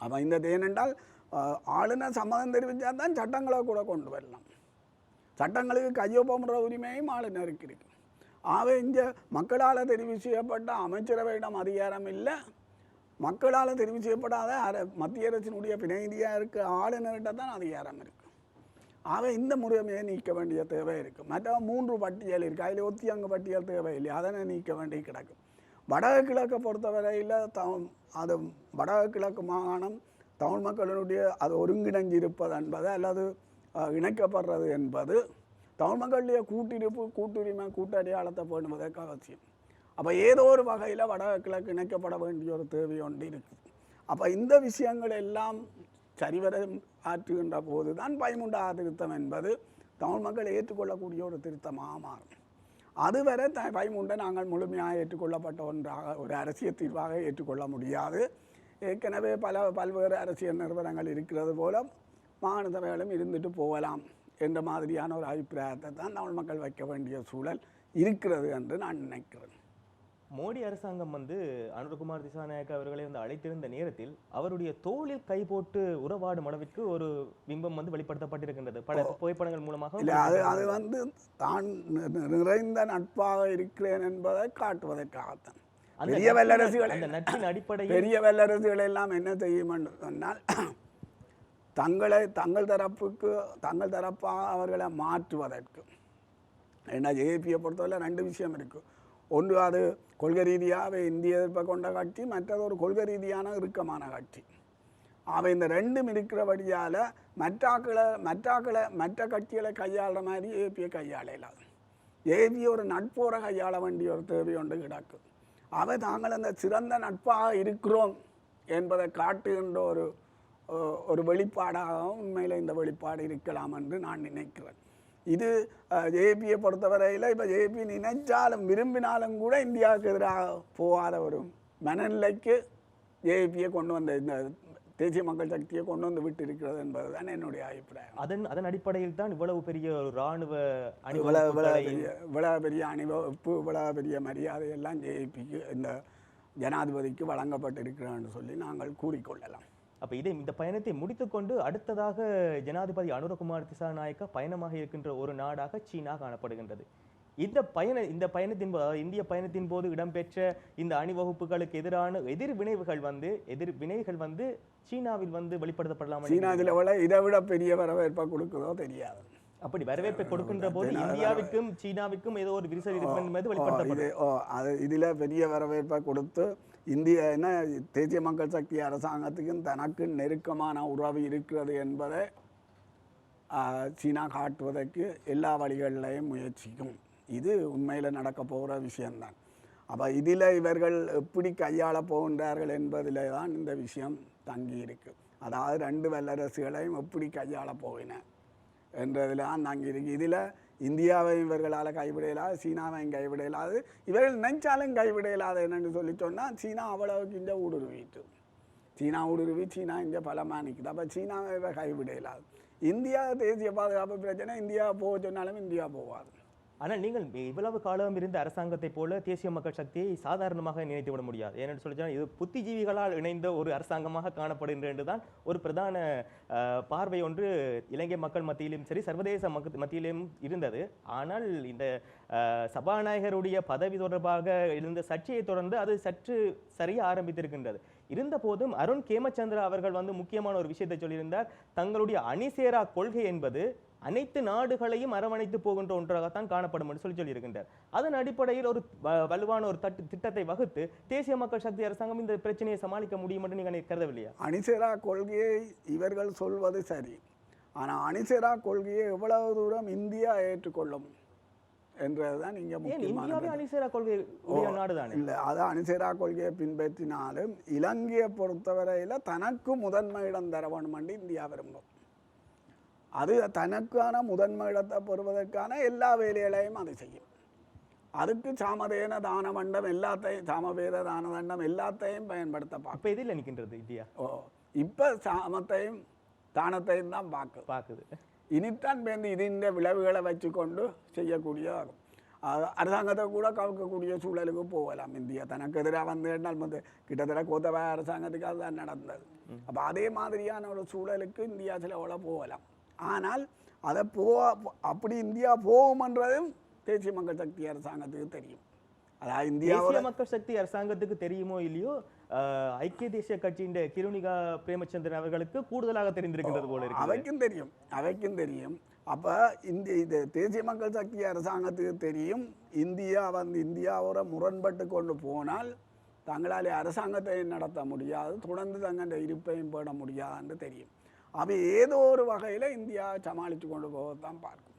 அப்போ இந்த ஏனென்றால் ஆளுநர் சம்மதம் தெரிவித்தால் தான் சட்டங்களை கூட கொண்டு வரலாம். சட்டங்களுக்கு கையொப்பமுற உரிமையும் ஆளுநருக்கு இருக்கு. ஆகவே இந்த மக்களால் தெரிவு செய்யப்பட்ட அமைச்சரவையிடம் அதிகாரம் இல்லை, மக்களால் தெரிவு செய்யப்படாத மத்திய அரசினுடைய பிரதிநிதியாக இருக்க ஆளுநர்கிட்ட தான் அதிகாரம் இருக்குது. ஆகவே இந்த முறைமையை நீக்க வேண்டிய தேவை இருக்குது. மற்ற 3 பட்டியல் இருக்குது, அதில் ஒத்தியங்கு பட்டியல் தேவை இல்லை, அதனை நீக்க வேண்டி கிடக்கும். வடகிழக்கை பொறுத்தவரையில் அது வடகிழக்கு மாகாணம் தமிழ் மக்களினுடைய அது ஒருங்கிணைஞ்சிருப்பது என்பது அல்லது இணைக்கப்படுறது என்பது தமிழ் மக்களுடைய கூட்டுரிமை கூட்டடையாளத்தை பேணுவதற்கு அவசியம். அப்போ ஏதோ ஒரு வகையில் வடகிழக்கு இணைக்கப்பட வேண்டிய ஒரு தேவை ஒன்று இருக்குது. அப்போ இந்த விஷயங்கள் எல்லாம் சரிவர ஆற்றுகின்ற போது தான் 13வது திருத்தம் என்பது தமிழ் மக்கள் ஏற்றுக்கொள்ளக்கூடிய ஒரு திருத்தமாக மாறும். அதுவரை 13 நாங்கள் முழுமையாக ஏற்றுக்கொள்ளப்பட்ட ஒன்றாக ஒரு அரசியல் தீர்வாக ஏற்றுக்கொள்ள முடியாது. ஏற்கனவே பல்வேறு அரசியல் நிறுவனங்கள் இருக்கிறது போல மாகாண சபைகளும் இருந்துட்டு போகலாம் என்ற மாதிரியான ஒரு அபிப்பிராயத்தை தான் தமிழ் மக்கள் வைக்க வேண்டிய சூழல் இருக்கிறது என்று நான் நினைக்கிறேன். மோடி அரசாங்கம் அனுரகுமார் திசாநாயக்க அவர்களை அழைத்திருந்த நேரத்தில் அவருடைய தோளில் கை போட்டு உறவாடும் அளவிற்கு ஒரு பிம்பம் வெளிப்படுத்தப்பட்டிருக்கின்றது பல புகைப்படங்கள் மூலமாக. அது தான் நிறைந்த நட்பாக இருக்கிறேன் என்பதை காட்டுவதற்காகத்தான். பெரிய வல்லரசுகள் அந்த நட்பின் அடிப்படையில் பெரிய வல்லரசுகள் எல்லாம் என்ன செய்யும் என்று சொன்னால் தங்கள் தரப்பாக அவர்களை மாற்றுவதற்கு. ஏன்னா ஜேபியை பொறுத்தவரை 2 விஷயம் இருக்குது. ஒன்று அது கொள்கை ரீதியாக இந்திய எதிர்ப்பை கொண்ட கட்சி, மற்றது ஒரு கொள்கை ரீதியான இறுக்கமான கட்சி. அவை இந்த 2ம் இருக்கிறபடியால் மற்ற கட்சிகளை கையாளுற மாதிரி ஏபியை கையாள இல்லாது. ஏபி ஒரு நட்போட கையாள வேண்டிய ஒரு தேவை ஒன்று கிடக்கு. அவை தாங்கள் அந்த சிறந்த நட்பாக இருக்கிறோம் என்பதை காட்டுகின்ற ஒரு வெளிப்பாடாகவும் உண்மையில் இந்த வெளிப்பாடு இருக்கலாம் என்று நான் நினைக்கிறேன். இது ஜேபியை பொறுத்தவரையில் இப்போ ஜேபி நினைச்சாலும் விரும்பினாலும் கூட இந்தியாவுக்கு எதிராக போகாத ஒரு மனநிலைக்கு ஜேபியை கொண்டு வந்த இந்த தேசிய மக்கள் சக்தியை கொண்டு வந்து விட்டு இருக்கிறது என்பது தான் என்னுடைய அபிப்பிராயம். அதன் அடிப்படையில் தான் இவ்வளவு பெரிய ஒரு இராணுவ இவ்வளவு பெரிய அணிவகுப்பு, இவ்வளவு பெரிய மரியாதை எல்லாம் ஜேபிக்கு இந்த ஜனாதிபதிக்கு வழங்கப்பட்டிருக்கிறான்னு சொல்லி நாங்கள் கூறிக்கொள்ளலாம். அப்போ இந்த பயணத்தை முடித்துக்கொண்டு அடுத்ததாக ஜனாதிபதி அனுரகுமார் திசாநாயக்க பயணமாக இருக்கின்ற ஒரு நாடாக சீனா காணப்படுகின்றது. இந்த பயணத்தின் போது, இந்திய பயணத்தின் போது இடம்பெற்ற இந்த அணிவகுப்புகளுக்கு எதிரான எதிர்வினைகள் சீனாவில் வெளிப்படுத்தப்படலாம். சீனா இதை விட பெரிய வரவேற்பை கொடுக்குதோ தெரியாது. அப்படி வரவேற்பை கொடுக்கின்ற போது இந்தியாவுக்கும் சீனாவுக்கும் ஏதோ ஒரு விரிசல் இருக்கும் என்பது வெளிப்படுத்தப்படுது. இதில் பெரிய வரவேற்பை கொடுத்து தேசிய மக்கள் சக்தி அரசாங்கத்துக்கும் தனக்கு நெருக்கமான உறவு இருக்கிறது என்பதை சீனா காட்டுவதற்கு எல்லா வழிகளிலையும் முயற்சிக்கும். இது உண்மையில் நடக்க போகிற விஷயம்தான். அப்போ இதில் இவர்கள் எப்படி கையாள போகின்றார்கள் என்பதில் தான் இந்த விஷயம் தங்கி இருக்கு. அதாவது 2 வல்லரசுகளையும் எப்படி கையாள போகின என்றதில் தான் தங்கி இருக்கு. இதில் இந்தியாவை இவர்களால் கைவிட இயலாது, சீனாவையும் கைவிட இயலாது. இவர்கள் நினைச்சாலும் கைவிட இயலாது என்னென்னு சொல்லி சொன்னால் சீனா அவ்வளவுக்கு இந்த ஊடுருவிட்டு சீனா இங்கே பலமாக நிற்குது. அப்போ சீனாவை கைவிட இயலாது. இந்தியா தேசிய பாதுகாப்பு பிரச்சனை, இந்தியா போக சொன்னாலும் இந்தியா போகாது. ஆனால் நீங்கள் இவ்வளவு காலம் இருந்த அரசாங்கத்தை போல தேசிய மக்கள் சக்தியை சாதாரணமாக நினைத்து விட முடியாது. ஏன்னு சொல்லி இது புத்திஜீவிகளால் இணைந்த ஒரு அரசாங்கமாக காணப்படுகின்ற என்றுதான் ஒரு பிரதான பார்வை ஒன்று இலங்கை மக்கள் மத்தியிலும் சரி சர்வதேச மத்தியிலும் இருந்தது. ஆனால் இந்த சபாநாயகருடைய பதவி தொடர்பாக இருந்த சர்ச்சையை தொடர்ந்து அது சற்று சரிய ஆரம்பித்திருக்கின்றது. இருந்த போதும் அருண் கேமச்சந்திரா அவர்கள் முக்கியமான ஒரு விஷயத்தை சொல்லியிருந்தார். தங்களுடைய அணிசேரா கொள்கை என்பது அனைத்து நாடுகளையும் அரவணைத்து போகின்ற ஒன்றாகத்தான் காணப்படும் என்று சொல்லியிருக்கின்றார். அதன் அடிப்படையில் ஒரு வலுவான ஒரு திட்டத்தை வகுத்து தேசிய மக்கள் சக்தி அரசாங்கம் இந்த பிரச்சனையை சமாளிக்க முடியும் என்று நீங்கள் கருதவில்லையா? அணிசேரா கொள்கையை இவர்கள் சொல்வது சரி. ஆனால் அணிசேரா கொள்கையை எவ்வளவு தூரம் இந்தியா ஏற்றுக்கொள்ளும் என்றதுதான் இங்கே முக்கியமான அணிசேரா கொள்கை நாடுதானே. இல்லை, அது அணிசேரா கொள்கையை பின்பற்றினாலும் இலங்கையை பொறுத்தவரையில் தனக்கு முதன்மை இடம் தர வேணும் என்று இந்தியா விரும்பும். அது தனக்கான முதன்மை இடத்தை பெறுவதற்கான எல்லா வேலைகளையும் அது செய்யும். அதுக்கு சாமதேன தான மண்டம் எல்லாத்தையும், சாமவேத தான தண்டம் எல்லாத்தையும் பயன்படுத்த பார்க்கும். இதில் நிற்கின்றது இந்தியா. இப்போ சாமத்தையும் தானத்தையும் தான் பார்க்குது. இனித்தான் பேருந்து இதன் விளைவுகளை வச்சுக்கொண்டு செய்யக்கூடியதாகும். அரசாங்கத்தை கூட கவுக்கக்கூடிய சூழலுக்கு போகலாம். இந்தியா தனக்கு எதிராக வந்து கிட்டத்தட்ட கோத்தபாய அரசாங்கத்துக்கு அதுதான் நடந்தது. அப்போ அதே மாதிரியான ஒரு சூழலுக்கு இந்தியா சில போகலாம். ஆனால் அதை அப்படி இந்தியா போகும்ன்றதும் தேசிய மக்கள் சக்தி அரசாங்கத்துக்கு தெரியும். அதாவது தேசிய மக்கள் சக்தி அரசாங்கத்துக்கு தெரியுமோ இல்லையோ, ஐக்கிய தேசிய கட்சியின் கிருணிகா பிரேமச்சந்திரன் அவர்களுக்கு கூடுதலாக தெரிந்திருக்கின்றது போல இருக்கு. அவைக்கும் தெரியும். அப்போ இது தேசிய மக்கள் சக்தி அரசாங்கத்துக்கு தெரியும், இந்தியாவோட முரண்பட்டு கொண்டு போனால் தங்களால் அரசாங்கத்தை நடத்த முடியாது, தொடர்ந்து தங்கள் இருப்பையும் போட முடியாதுன்னு தெரியும். அவை ஏதோ ஒரு வகையில் இந்தியா சமாளித்து கொண்டு போகத்தான் பார்க்கும்.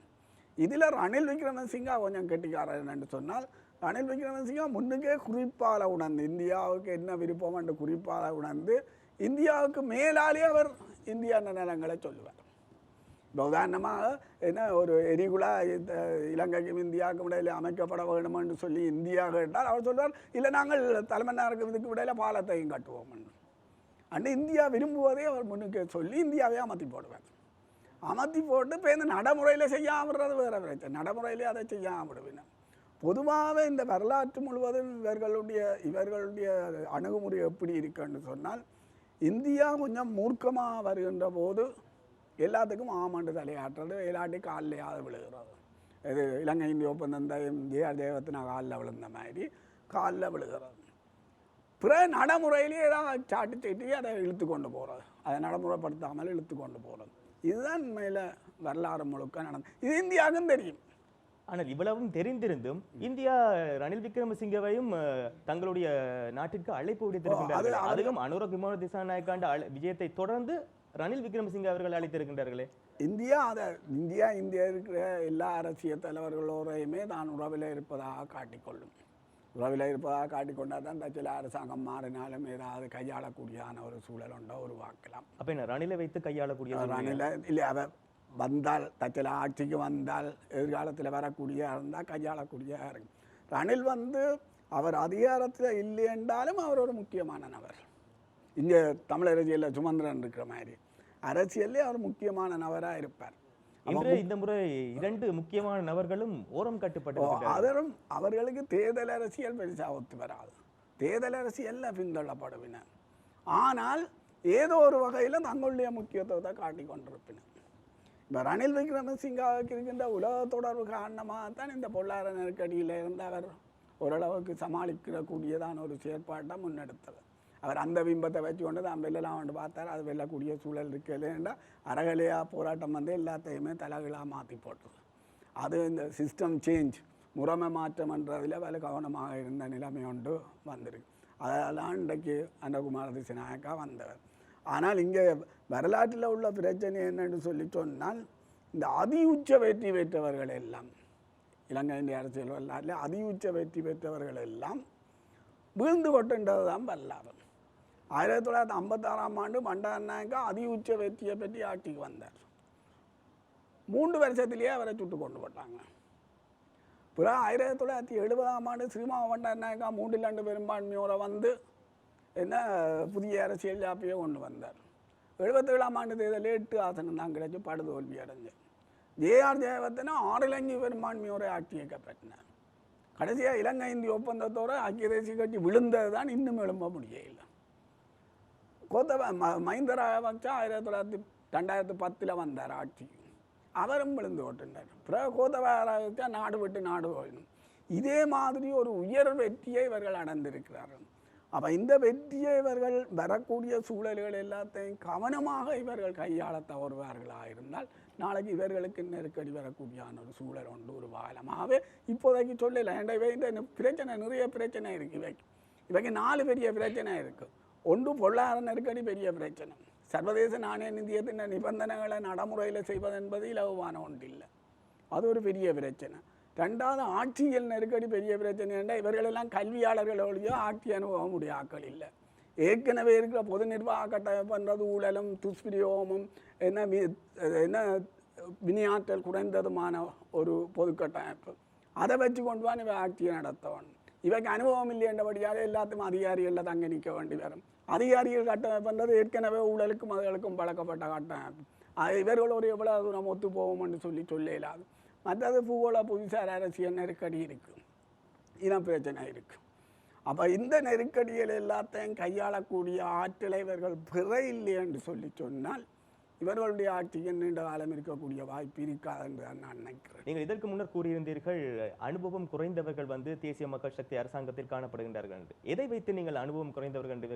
இதில் ரணில் விக்ரமசிங்கா கொஞ்சம் கெட்டிக்காரன் என்று சொன்னால், ரணில் விக்ரமசிங்கா முன்னுக்கே குறிப்பால் உணர்ந்து இந்தியாவுக்கு என்ன விருப்பம் என்று குறிப்பால் உணர்ந்து இந்தியாவுக்கு மேலாலே அவர் இந்தியா நிலங்களை சொல்லுவார். இப்போ உதாரணமாக என்ன ஒரு எரிகுலா இலங்கைக்கும் இந்தியாவுக்கும் இடையில் அமைக்கப்பட வேண்டும் என்று சொல்லி இந்தியா கேட்டால் அவர் சொல்வார், இல்லை நாங்கள் தலைமன்னாருக்கு இதுக்கு இடையில பாலத்தையும் கட்டுவோம் என்று. அண்டு இந்தியா விரும்புவதே அவர் முன்னுக்கு சொல்லி இந்தியாவே அமர்த்தி போடுவார். அமர்த்தி போட்டு இப்போ இந்த நடைமுறையில் செய்யாமறது வேறு பிரச்சனை. நடைமுறையிலே அதை செய்யாமடுவின. பொதுவாகவே இந்த வரலாற்று முழுவதும் இவர்களுடைய அணுகுமுறை எப்படி இருக்குன்னு சொன்னால், இந்தியா கொஞ்சம் மூர்க்கமாக வருகின்ற போது எல்லாத்துக்கும் ஆமாண்டு தலையாட்டுறது, இல்லாட்டி காலிலையாவது விழுகிறது. இது இலங்கை இந்திய ஒப்பந்தம் ஜேஆர் தேவத்தினா காலில் விழுந்த மாதிரி காலில் விழுகிறது. பிற நடைமுறையிலே ஏதாவது சாட்டு சீட்டி அதை இழுத்து கொண்டு போகிறது, அதை நடைமுறைப்படுத்தாமல் இழுத்து கொண்டு போகிறது. இதுதான் மேலே வரலாறு முழுக்க நடந்தது. இது இந்தியாவுக்கும் தெரியும். ஆனால் இவ்வளவும் தெரிந்திருந்தும் இந்தியா ரணில் விக்ரமசிங்கவையும் தங்களுடைய நாட்டிற்கு அழைப்பு விடுத்திருக்கின்றார்கள். அதிலும் அனுர விமான திசாநாயக்காண்ட விஜயத்தை தொடர்ந்து ரணில் விக்ரமசிங்க அவர்கள் அழைத்திருக்கின்றார்களே. இந்தியா இருக்கிற எல்லா அரசியல் தலைவர்களோரையுமே தான் உறவில் இருப்பதாக காட்டிக்கொள்ளும். உறவில் இருப்பதாக காட்டிக்கொண்டால் தான் தச்சில அரசாங்கம் மாறினாலும் ஏதாவது கையாளக்கூடியதான ஒரு சூழல் ஒன்றை உருவாக்கலாம். அப்போ என்ன ரணிலை வைத்து கையாளக்கூடிய ரணில இல்லை, அவர் வந்தால் தச்சில ஆட்சிக்கு வந்தால் எதிர்காலத்தில் வரக்கூடிய இருந்தால் கையாளக்கூடியதாக இருக்கும். ரணில் அவர் அதிகாரத்தில் இல்லை என்றாலும் அவர் ஒரு முக்கியமான நபர். இங்கே தமிழ் அரசியலில் சுமந்திரன் இருக்கிற மாதிரி அரசியல்லே அவர் முக்கியமான நபராக இருப்பார். இந்த முறை 2 முக்கியமான நபர்களும் ஓரம் கட்டுப்பட்டு அதரும் அவர்களுக்கு தேர்தல் அரசியல் பெருசாக ஒத்து வராது. தேர்தல் அரசியலில் பின்தள்ளப்படுவினர். ஆனால் ஏதோ ஒரு வகையில் தங்களுடைய முக்கியத்துவத்தை காட்டிக் கொண்டிருப்பினர். இப்போ ரணில் விக்ரமசிங்காவுக்கு இருக்கின்ற உலக தொடர்பு காரணமாகத்தான் இந்த பொருளாதார நெருக்கடியில் இருந்து அவர் ஓரளவுக்கு சமாளிக்கக்கூடியதான ஒரு செயற்பாட்டை முன்னெடுத்தவர். அவர் அந்த பிம்பத்தை வச்சு கொண்டு தான் வெல்லலாம் பார்த்தார். அது வெல்லக்கூடிய சூழல் இருக்குதுன்னா அறகலையாக போராட்டம் எல்லாத்தையுமே தலைகளாக மாற்றி போட்டது. அது இந்த சிஸ்டம் சேஞ்ச், முறைமை மாற்றம்ன்றதில் வேலை கவனமாக இருந்த நிலைமை ஒன்று வந்திருக்கு. அதெல்லாம் இன்றைக்கு அன்னகுமார திசாநாயக்கா வந்தவர். ஆனால் இங்கே வரலாற்றில் உள்ள பிரச்சனை என்னன்னு சொன்னால், இந்த அதி உச்ச வெற்றி பெற்றவர்கள் எல்லாம் இலங்கை அரசியல் வரலாற்றில் அதி உச்ச வெற்றி பெற்றவர்கள் எல்லாம் வீழ்ந்து கொட்டுன்றது தான் வரலாறு. 1956ஆம் ஆண்டு பண்டாரநாயக்கா அதி உச்ச வெற்றியை பற்றி ஆட்சிக்கு வந்தார். 3 வருஷத்திலேயே அவரை சுட்டு கொண்டு போட்டாங்க. பிறகு 1970ஆம் ஆண்டு ஸ்ரீமா பண்டாரநாயக்கா 3 பெரும்பான்மையோரை என்ன புதிய அரசியல் ஜாப்பியை கொண்டு வந்தார். 77ஆம் ஆண்டு தேர்தலில் 8 ஆசனம் தான் கிடைச்சி படுதோல்வி அடைஞ்சார். ஜேஆர் ஜெயவர்தனா 6 பெரும்பான்மையோரை ஆட்சியை கைப்பற்றினார். கடைசியாக இலங்கை இந்திய ஒப்பந்தத்தோடு ஐக்கிய தேசிய கட்சி விழுந்தது தான் இன்னும் எழும்ப முடியலை. மஹிந்த ராஜபக்சா 2010 வந்தார் ஆட்சிக்கு, அவரும் விழுந்து கொட்டினார். பிறகு கோத்தபாய ராஜபக்சா நாடு விட்டு நாடு போயிடும். இதே மாதிரி ஒரு உயர் வெற்றியை இவர்கள் அடைந்திருக்கிறார்கள். அப்போ இந்த வெற்றியை இவர்கள் வரக்கூடிய சூழல்கள் எல்லாத்தையும் கவனமாக இவர்கள் கையாள தவறுவார்களாக இருந்தால் நாளைக்கு இவர்களுக்கு நெருக்கடி வரக்கூடியான ஒரு சூழல் ஒன்று உருவாகலாமாகவே இப்போதைக்கு சொல்லலை. இந்த பிரச்சனை நிறைய பிரச்சனை இருக்குது. இவைக்கு 4 பெரிய பிரச்சனை இருக்குது. ஒன்று பொருளாதார நெருக்கடி பெரிய பிரச்சனை, சர்வதேச நாணய நிதியத்தின் நிபந்தனைகளை நடைமுறையில் செய்வது என்பது இலகுவான ஒன்றில்லை. அது ஒரு பெரிய பிரச்சனை. ரெண்டாவது, ஆட்சியல் நெருக்கடி பெரிய பிரச்சனை. என்றால் இவர்களெல்லாம் கல்வியாளர்களோடையோ ஆட்சி அனுபவம் உடைய ஆக்கள் இல்லை. ஏற்கனவே இருக்கிற பொது நிர்வாக கட்டமைப்புன்றது ஊழலும் துஷ்பிரயோகமும் என்ன வினையாற்றல் குறைந்ததுமான ஒரு பொது கட்டமைப்பு. அதை வச்சு கொண்டு தான் இவன் ஆட்சியை நடத்தவன். இவைக்கு அனுபவம் இல்லை என்றபடியாக எல்லாத்தையும் அதிகாரிகளில் தங்க நிற்க வேண்டி வரும். அதிகாரிகள் கட்டமைப்புன்றது ஏற்கனவே ஊழலுக்கும் அதுகளுக்கும் பழக்கப்பட்ட கட்டமைப்பு. இவர்களோடு எவ்வளோ தூரம் ஒத்து போவோம்னு சொல்ல இல்லாது. மற்றது பூவோல புவிசார் அரசியல் நெருக்கடி இருக்குது, இன பிரச்சனை இருக்குது. அப்போ இந்த நெருக்கடிகள் எல்லாத்தையும் கையாளக்கூடிய ஆற்றலை இவர்கள் பிற இல்லை என்று சொன்னால் இவர்களுடைய ஆட்சிக்கு நீண்ட காலம் இருக்கக்கூடிய வாய்ப்பு இருக்காது என்று நான் நினைக்கிறேன். நீங்கள் இதற்கு முன்னர் கூறியிருந்தீர்கள் அனுபவம் குறைந்தவர்கள் தேசிய மக்கள் சக்தி அரசாங்கத்தில் காணப்படுகின்றார்கள் என்று. எதை வைத்து நீங்கள் அனுபவம் குறைந்தவர்கள் என்று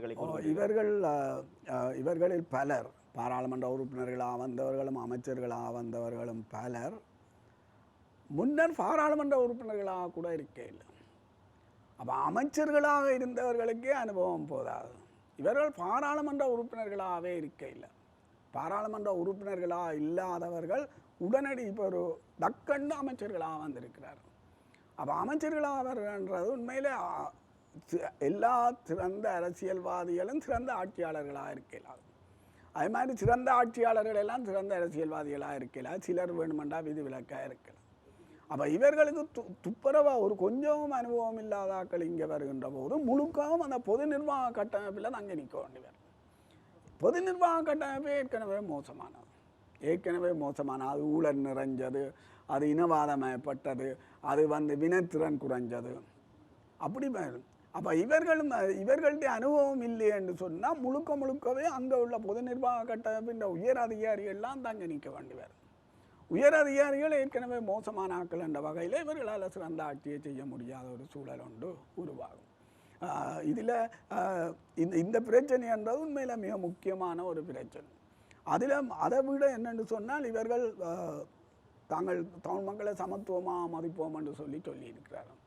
இவர்களை இவர்களில் பலர் பாராளுமன்ற உறுப்பினர்களாக வந்தவர்களும் அமைச்சர்களாக வந்தவர்களும் பலர் முன்னர் பாராளுமன்ற உறுப்பினர்களாக கூட இருக்கையில். அப்போ அமைச்சர்களாக இருந்தவர்களுக்கே அனுபவம் போதாது. இவர்கள் பாராளுமன்ற உறுப்பினர்களாகவே இருக்கையில். பாராளுமன்ற உறுப்பினர்களாக இல்லாதவர்கள் உடனடி இப்போ ஒரு டக்கண்டு அமைச்சர்களாக வந்திருக்கிறார்கள். அப்போ அமைச்சர்களாக வருகின்றது உண்மையிலே எல்லா சிறந்த அரசியல்வாதிகளும் சிறந்த ஆட்சியாளர்களாக இருக்கலாம். அது மாதிரி சிறந்த ஆட்சியாளர்கள் எல்லாம் சிறந்த அரசியல்வாதிகளாக இருக்கலாம். சிலர் வேணுமெண்டா விதிவிலக்காக இருக்கலாம். அப்போ இவர்களுக்கு துப்புரவாக ஒரு கொஞ்சமும் அனுபவம் இல்லாதாக்கள் இங்கே வருகின்ற போது முழுக்கவும் அந்த பொது நிர்வாக கட்டமைப்பில் அங்கே நிற்க வேண்டியவர். பொது நிர்வாக கட்டமைப்பு ஏற்கனவே மோசமான அது ஊழல் நிறைஞ்சது, அது இனவாதமயப்பட்டது, அது வினைத்திறன் குறைஞ்சது, அப்படி. அப்போ இவர்கள்ட்ட அனுபவம் இல்லை என்று சொன்னால் முழுக்கவே அங்கே உள்ள பொது நிர்வாக கட்டமைப்பின் உயர் அதிகாரிகள்லாம் தாங்க நிற்க வேண்டியவர். உயர் அதிகாரிகள் ஏற்கனவே மோசமான ஆக்கள் என்ற வகையில் இவர்களால் சிறந்த ஆட்சியை செய்ய முடியாத ஒரு சூழல் ஒன்று உருவாகும். இதில் இந்த பிரச்சனை என்றது உண்மையில் மிக முக்கியமான ஒரு பிரச்சனை. அதை விட என்னென்று சொன்னால் இவர்கள் தாங்கள் தமிழ் மக்களை சமத்துவமாக மதிப்போம் என்று சொல்லியிருக்கிறார்கள்.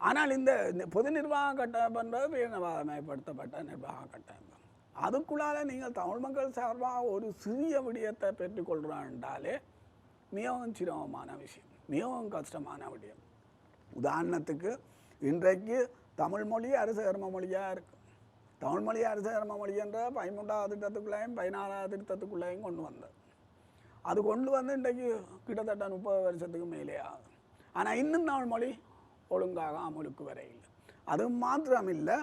ஆனால் இந்த பொது நிர்வாக கட்டமைப்புன்றது பேரினவாதமயப்படுத்தப்பட்ட நிர்வாக கட்டமைப்பு. அதுக்குள்ளால நீங்கள் தமிழ் மக்கள் சார்பாக ஒரு சிறிய விடயத்தை பெற்றுக்கொள்கிறோம் என்றாலே மிகவும் சிரமமான விஷயம், மிகவும் கஷ்டமான விடயம். உதாரணத்துக்கு இன்றைக்கு தமிழ் மொழி அரசு கர்ம மொழியாக இருக்குது. தமிழ் மொழி அரசு கர்ம மொழி என்ற 13வது திட்டத்துக்குள்ளேயும் 16வது திட்டத்துக்குள்ளேயும் கொண்டு வந்தது. அது கொண்டு வந்து இன்றைக்கு கிட்டத்தட்ட 30 வருஷத்துக்கு மேலே ஆகுது. ஆனால் இன்னும் தமிழ் மொழி ஒழுங்காக அமலுக்கு வரையில்லை. அது மாத்திரமில்லை,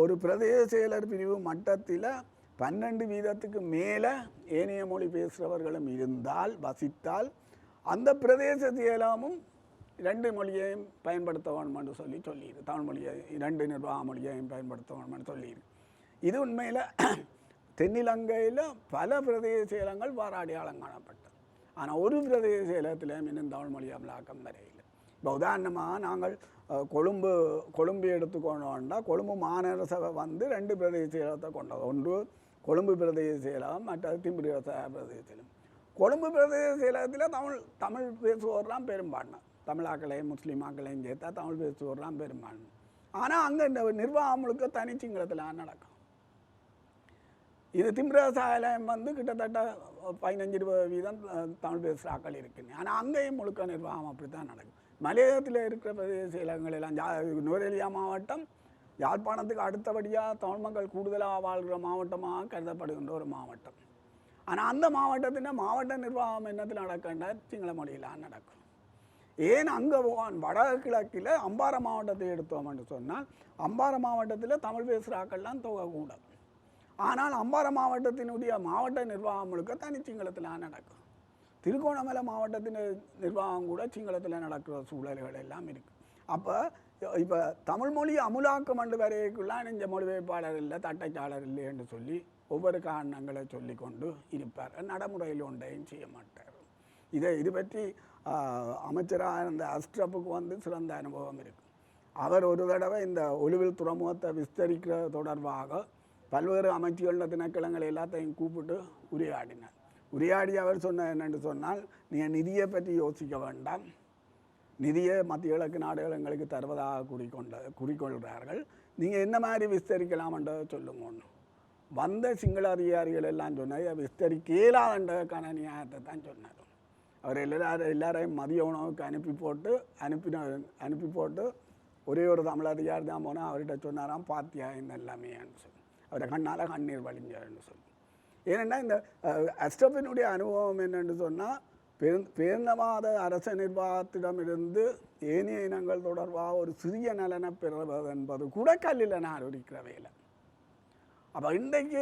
ஒரு பிரதேச செயலர் பிரிவு மட்டத்தில் 12% மேலே ஏனைய மொழி பேசுகிறவர்களும் வசித்தால் அந்த பிரதேச செயலகமும் 2 மொழியையும் பயன்படுத்த வேணும் என்று சொல்லியிருக்கு. தமிழ் மொழியை 2 நிர்வாக மொழியையும் பயன்படுத்த வேணும் என்று சொல்லியிருக்கு. இது உண்மையில் தென்னிலங்கையில் பல பிரதேச செயலகங்கள் பாராடியாளம் காணப்பட்டது. ஆனால் ஒரு பிரதேச செயலகத்திலேயும் இன்னும் தமிழ் மொழி அமலாக்கம் வரையில்லை. இப்போ உதாரணமாக நாங்கள் கொழும்பு எடுத்துக்கொண்டோம்னா கொழும்பு மாநகர சபை 2 பிரதேச செயலகத்தை கொண்டது. ஒன்று கொழும்பு பிரதேச செயலகம், மற்றது திம்பு பிரதேச செயலகம். கொழும்பு பிரதேச செயலகத்தில் தமிழ் பேசுவோர்லாம் பெரும்பான்மை, தமிழாக்களையும் முஸ்லீமாக்களையும் சேர்த்தா தமிழ் பேசுவோர்லாம் பெரும்பான்மை. ஆனால் அங்கே இந்த நிர்வாகம் முழுக்க தனி சிங்களத்தில் நடக்கும். இது திம்பிரசாலம் கிட்டத்தட்ட 15-20% தமிழ் பேசுகிற ஆக்கள் இருக்குன்னு. ஆனால் அங்கேயும் முழுக்க நிர்வாகம் அப்படி தான் நடக்கும். மலையகத்தில் இருக்கிற பிரதேச செயலகங்கள் எல்லாம் நுவரெலியா மாவட்டம் யாழ்ப்பாணத்துக்கு அடுத்தபடியாக தமிழ் மக்கள் கூடுதலாக வாழ்கிற மாவட்டமாக கருதப்படுகின்ற ஒரு மாவட்டம். ஆனால் அந்த மாவட்டத்தின் மாவட்ட நிர்வாகம் என்னத்தில் நடக்கின்ற சிங்கள மொழியில் நடக்கும். ஏன் அங்கே வடகிழக்கில் அம்பாறை மாவட்டத்தை எடுத்தோம் என்று சொன்னால் அம்பாறை மாவட்டத்தில் தமிழ் பேசுகிற ஆக்கள்லாம் தொகை கூட. ஆனால் அம்பாறை மாவட்டத்தினுடைய மாவட்ட நிர்வாகம் முழுக்க தனி சிங்களத்தில் நடக்கும். திருகோணமலை மாவட்டத்தின் நிர்வாகம் கூட சிங்களத்தில் நடக்கிற சூழல்கள் எல்லாம் இருக்குது. அப்போ இப்போ தமிழ் மொழி அமுலாக்கம் என்று வரைக்குள்ளாம் இந்த மொழிபெயர்ப்பாளர் இல்லை, தட்டைச்சாளர் இல்லை என்று சொல்லி ஒவ்வொரு காரணங்களை சொல்லி கொண்டு இருப்பார். நடைமுறையில் ஒன்றையும் செய்ய மாட்டார். இது பற்றி அமைச்சராக இருந்த அஸ்ட்ரப்புக்கு சிறந்த அனுபவம் இருக்குது. அவர் ஒரு தடவை இந்த ஒலிவில் துறைமுகத்தை விஸ்தரிக்கிற தொடர்பாக பல்வேறு அமைச்சுகளில் திணைக்களங்கள் எல்லாத்தையும் கூப்பிட்டு உரையாடினார். உரையாடி அவர் சொன்ன என்னென்று சொன்னால், நீங்கள் நிதியை பற்றி யோசிக்க வேண்டாம், நிதியை மத்திய கிழக்கு நாடுகள் எங்களுக்கு தருவதாக குறிக்கொள்கிறார்கள், நீங்கள் என்ன மாதிரி விஸ்தரிக்கலாம் என்றதை சொல்லுங்க. வந்த சிங்கள அதிகாரிகள் எல்லாம் சொன்னார் விஸ்தரிக்க இயலாதன்றதுக்கான நியாயத்தை தான் சொன்னார். அவர் எல்லாரையும் மதிய உணவுக்கு அனுப்பி போட்டு ஒரே ஒரு தமிழ் அதிகாரி தான் போனால் அவர்கிட்ட சொன்னாராம் பாத்தியா இந்த எல்லாமேன்னு சொல்லி அவரை கண்ணால் கண்ணீர் வழிஞ்சாருன்னு சொல்லி. ஏனென்னா இந்த அஸ்டபினுடைய அனுபவம் என்னென்னு சொன்னால் பேரினவாத அரச நிர்வாகத்திடமிருந்து ஏனைய இனங்கள் தொடர்பாக ஒரு சிறிய நலனை பெறுவது என்பது கூட கல்லில் நான் இருக்கிற வேலை. அப்போ இன்றைக்கு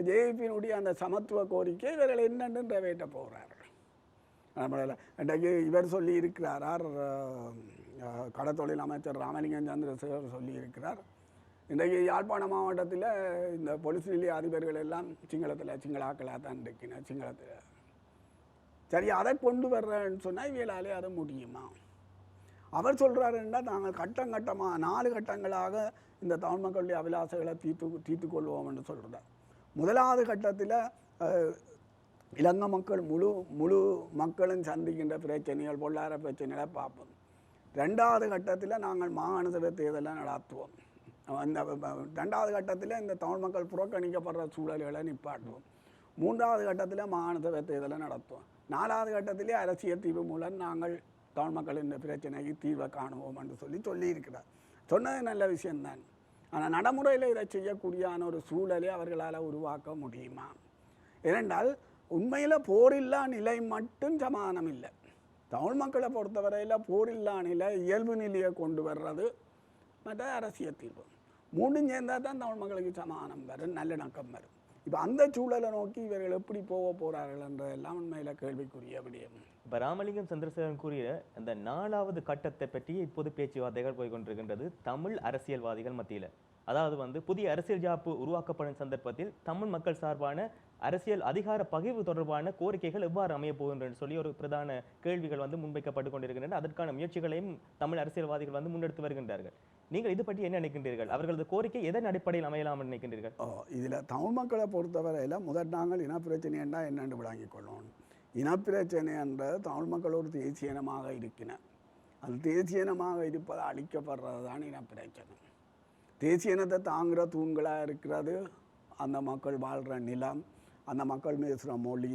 ஜேபியினுடைய அந்த சமத்துவ கோரிக்கை இவர்கள் என்னென்னு நிறைவேற்ற போகிறார்கள். நம்மளால் இன்றைக்கு இவர் சொல்லி இருக்கிறார், கடத்தொழில் அமைச்சர் ராமலிங்கம் சந்திரசேகர் சொல்லி இருக்கிறார், இன்றைக்கு யாழ்ப்பாண மாவட்டத்தில் இந்த பொலிஸ் நிலைய அதிபர்கள் எல்லாம் சிங்களாக்களாக தான் இருக்கணும் சிங்களத்தில். சரி, அதை கொண்டு வர்றேன்னு சொன்னால் இவளாலே அதை முடியுமா? அவர் சொல்கிறாருன்னா நாங்கள் கட்டமாக 4 கட்டங்களாக இந்த தமிழ் மக்களுடைய அபிலாசைகளை தீர்த்து கொள்வோம் என்று சொல்கிறார். முதலாவது கட்டத்தில் இலங்கை மக்கள் முழு மக்களும் சந்திக்கின்ற பிரச்சனைகள் பொருளாதார பிரச்சனைகளை பார்ப்போம். 2வது கட்டத்தில் நாங்கள் மாகாண சபை தேர்தலை நடத்துவோம். அந்த 2வது கட்டத்தில் இந்த தமிழ் மக்கள் புறக்கணிக்கப்படுற சூழல்களை நிப்பாட்டுவோம். 3வது கட்டத்தில் மாகாண சபை தேர்தலை நடத்துவோம். 4வது கட்டத்திலே அரசியல் தீர்வு மூலம் நாங்கள் தமிழ் மக்களின் பிரச்சனைக்கு தீர்வை காணுவோம் என்று சொல்லியிருக்கிறார். சொன்னது நல்ல விஷயம்தான். ஆனால் நடைமுறையில் இதை செய்யக்கூடியான ஒரு சூழலை அவர்களால் உருவாக்க முடியுமா? ஏனென்றால் உண்மையில் போரில்லா நிலை மட்டும் சமாதானம் இல்லை. தமிழ் மக்களை பொறுத்தவரையில் போரில்லா நிலை, இயல்பு நிலையை கொண்டு வர்றது, மற்ற அரசியல் தீர்வு 3 சேர்ந்தால் தான் தமிழ் மக்களுக்கு சமாதானம் வரும், நல்லிணக்கம் வரும். இப்போ அந்த சூழலை நோக்கி இவர்கள் எப்படி போகிறார்கள் என்றதெல்லாம் உண்மையில் கேள்விக்குரிய விடயம். இப்போ ராமலிங்கம் சந்திரசேகரன் கூறிய அந்த 4வது கட்டத்தை பற்றி இப்போது பேச்சுவார்த்தைகள் போய்கொண்டிருக்கின்றது தமிழ் அரசியல்வாதிகள் மத்தியில். அதாவது புதிய அரசியல் ஜாப்பு உருவாக்கப்படும் சந்தர்ப்பத்தில் தமிழ் மக்கள் சார்பான அரசியல் அதிகார பகிர்வு தொடர்பான கோரிக்கைகள் எவ்வாறு அமைய போகின்றன சொல்லி ஒரு பிரதான கேள்விகள் முன்வைக்கப்பட்டு கொண்டிருக்கின்றன. அதற்கான முயற்சிகளையும் தமிழ் அரசியல்வாதிகள் முன்னெடுத்து வருகின்றார்கள். நீங்கள் இது பற்றி என்ன நினைக்கின்றீர்கள்? அவர்களது கோரிக்கை எதன் அடிப்படையில் அமையலாம் நினைக்கின்றீர்கள்? இதில் தமிழ் மக்களை பொறுத்தவரையில் முதல் நாங்கள் இனப்பிரச்சனை என்றால் என்னென்று விளங்கிக் கொள்ளணும். இனப்பிரச்சனை என்ற தமிழ் மக்கள் ஒரு தேசிய இனமாக இருக்கிறார். அது தேசிய இனமாக இருப்பதை அழிக்கப்படுறது தான் இனப்பிரச்சனை. தேசிய இனத்தை தாங்குகிற தூண்களாக இருக்கிறது அந்த மக்கள் வாழ்கிற நிலம், அந்த மக்கள் பேசுகிற மொழி,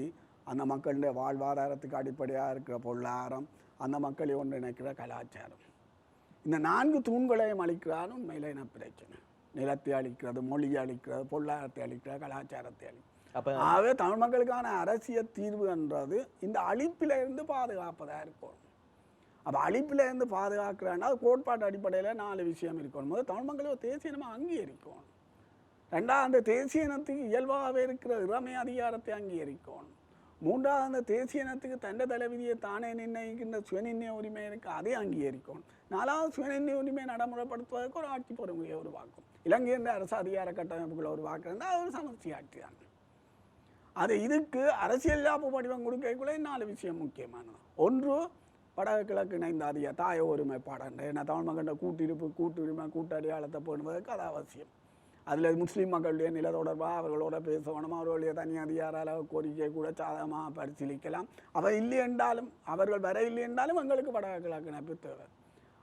அந்த மக்களுடைய வாழ்வாதாரத்துக்கு அடிப்படையாக இருக்கிற பொருளாதாரம், அந்த மக்களை ஒன்றிணைக்கிற கலாச்சாரம். இந்த 4 தூண்களையும் அளிக்கிறான்னு உண்மையில் இனப்பிரச்சனை. நிலத்தை அளிக்கிறது, மொழியை அளிக்கிறது, பொருளாதாரத்தை அளிக்கிறது, கலாச்சாரத்தை அளிக்கிறது. ஆகவே தமிழ் மக்களுக்கான அரசியல் தீர்வு என்றது இந்த அழிப்பிலிருந்து பாதுகாப்பதாக இருக்கும். அப்போ அழிப்பிலிருந்து பாதுகாக்கிறான்னா அது கோட்பாட்டு அடிப்படையில் 4 விஷயம் இருக்கணும். முதல் தமிழ் மக்களை ஒரு தேசிய இனமாக அங்கீகரிக்கணும். 2வது அந்த தேசிய இனத்துக்கு இயல்பாகவே இருக்கிற இறமை அதிகாரத்தை அங்கீகரிக்கணும். 3வது அந்த தேசிய இனத்துக்கு தண்டை தலைவிதியை தானே நிர்ணயிக்கின்ற சுயநிர்ணய உரிமை இருக்குது, அதை அங்கீகரிக்கணும். 4வது சுயநிர்ணய உரிமையை நடைமுறைப்படுத்துவதற்கு ஒரு ஆட்சி பொறுமையை உருவாக்கும். இலங்கை என்ற அரசு அதிகார கட்டமைப்புகளை உருவாக்குறதுனா அது ஒரு சமஸ்டி ஆட்சி தான். அது இதுக்கு அரசியல் லாப வடிவம் கொடுக்கக்குள்ளே 4 விஷயம் முக்கியமானது. ஒன்று, வடகிழக்கு இணைந்த அதிக தாய ஒருமைப்பாடு. ஏன்னா தமிழ் மக்கள் கூட்டிருப்பு, கூட்டுரிமை, கூட்டடையாளத்தை போடுவதற்கு அது அவசியம். அதில் முஸ்லீம் மக்களுடைய நில தொடர்பாக அவர்களோட பேசணும், அவர்களுடைய தனி அதிகார கோரிக்கையை கூட சாதகமாக பரிசீலிக்கலாம். அவர் இல்லை என்றாலும், அவர்கள் வர இல்லை என்றாலும் எங்களுக்கு வடகிழக்கு இணைப்பு தேவை.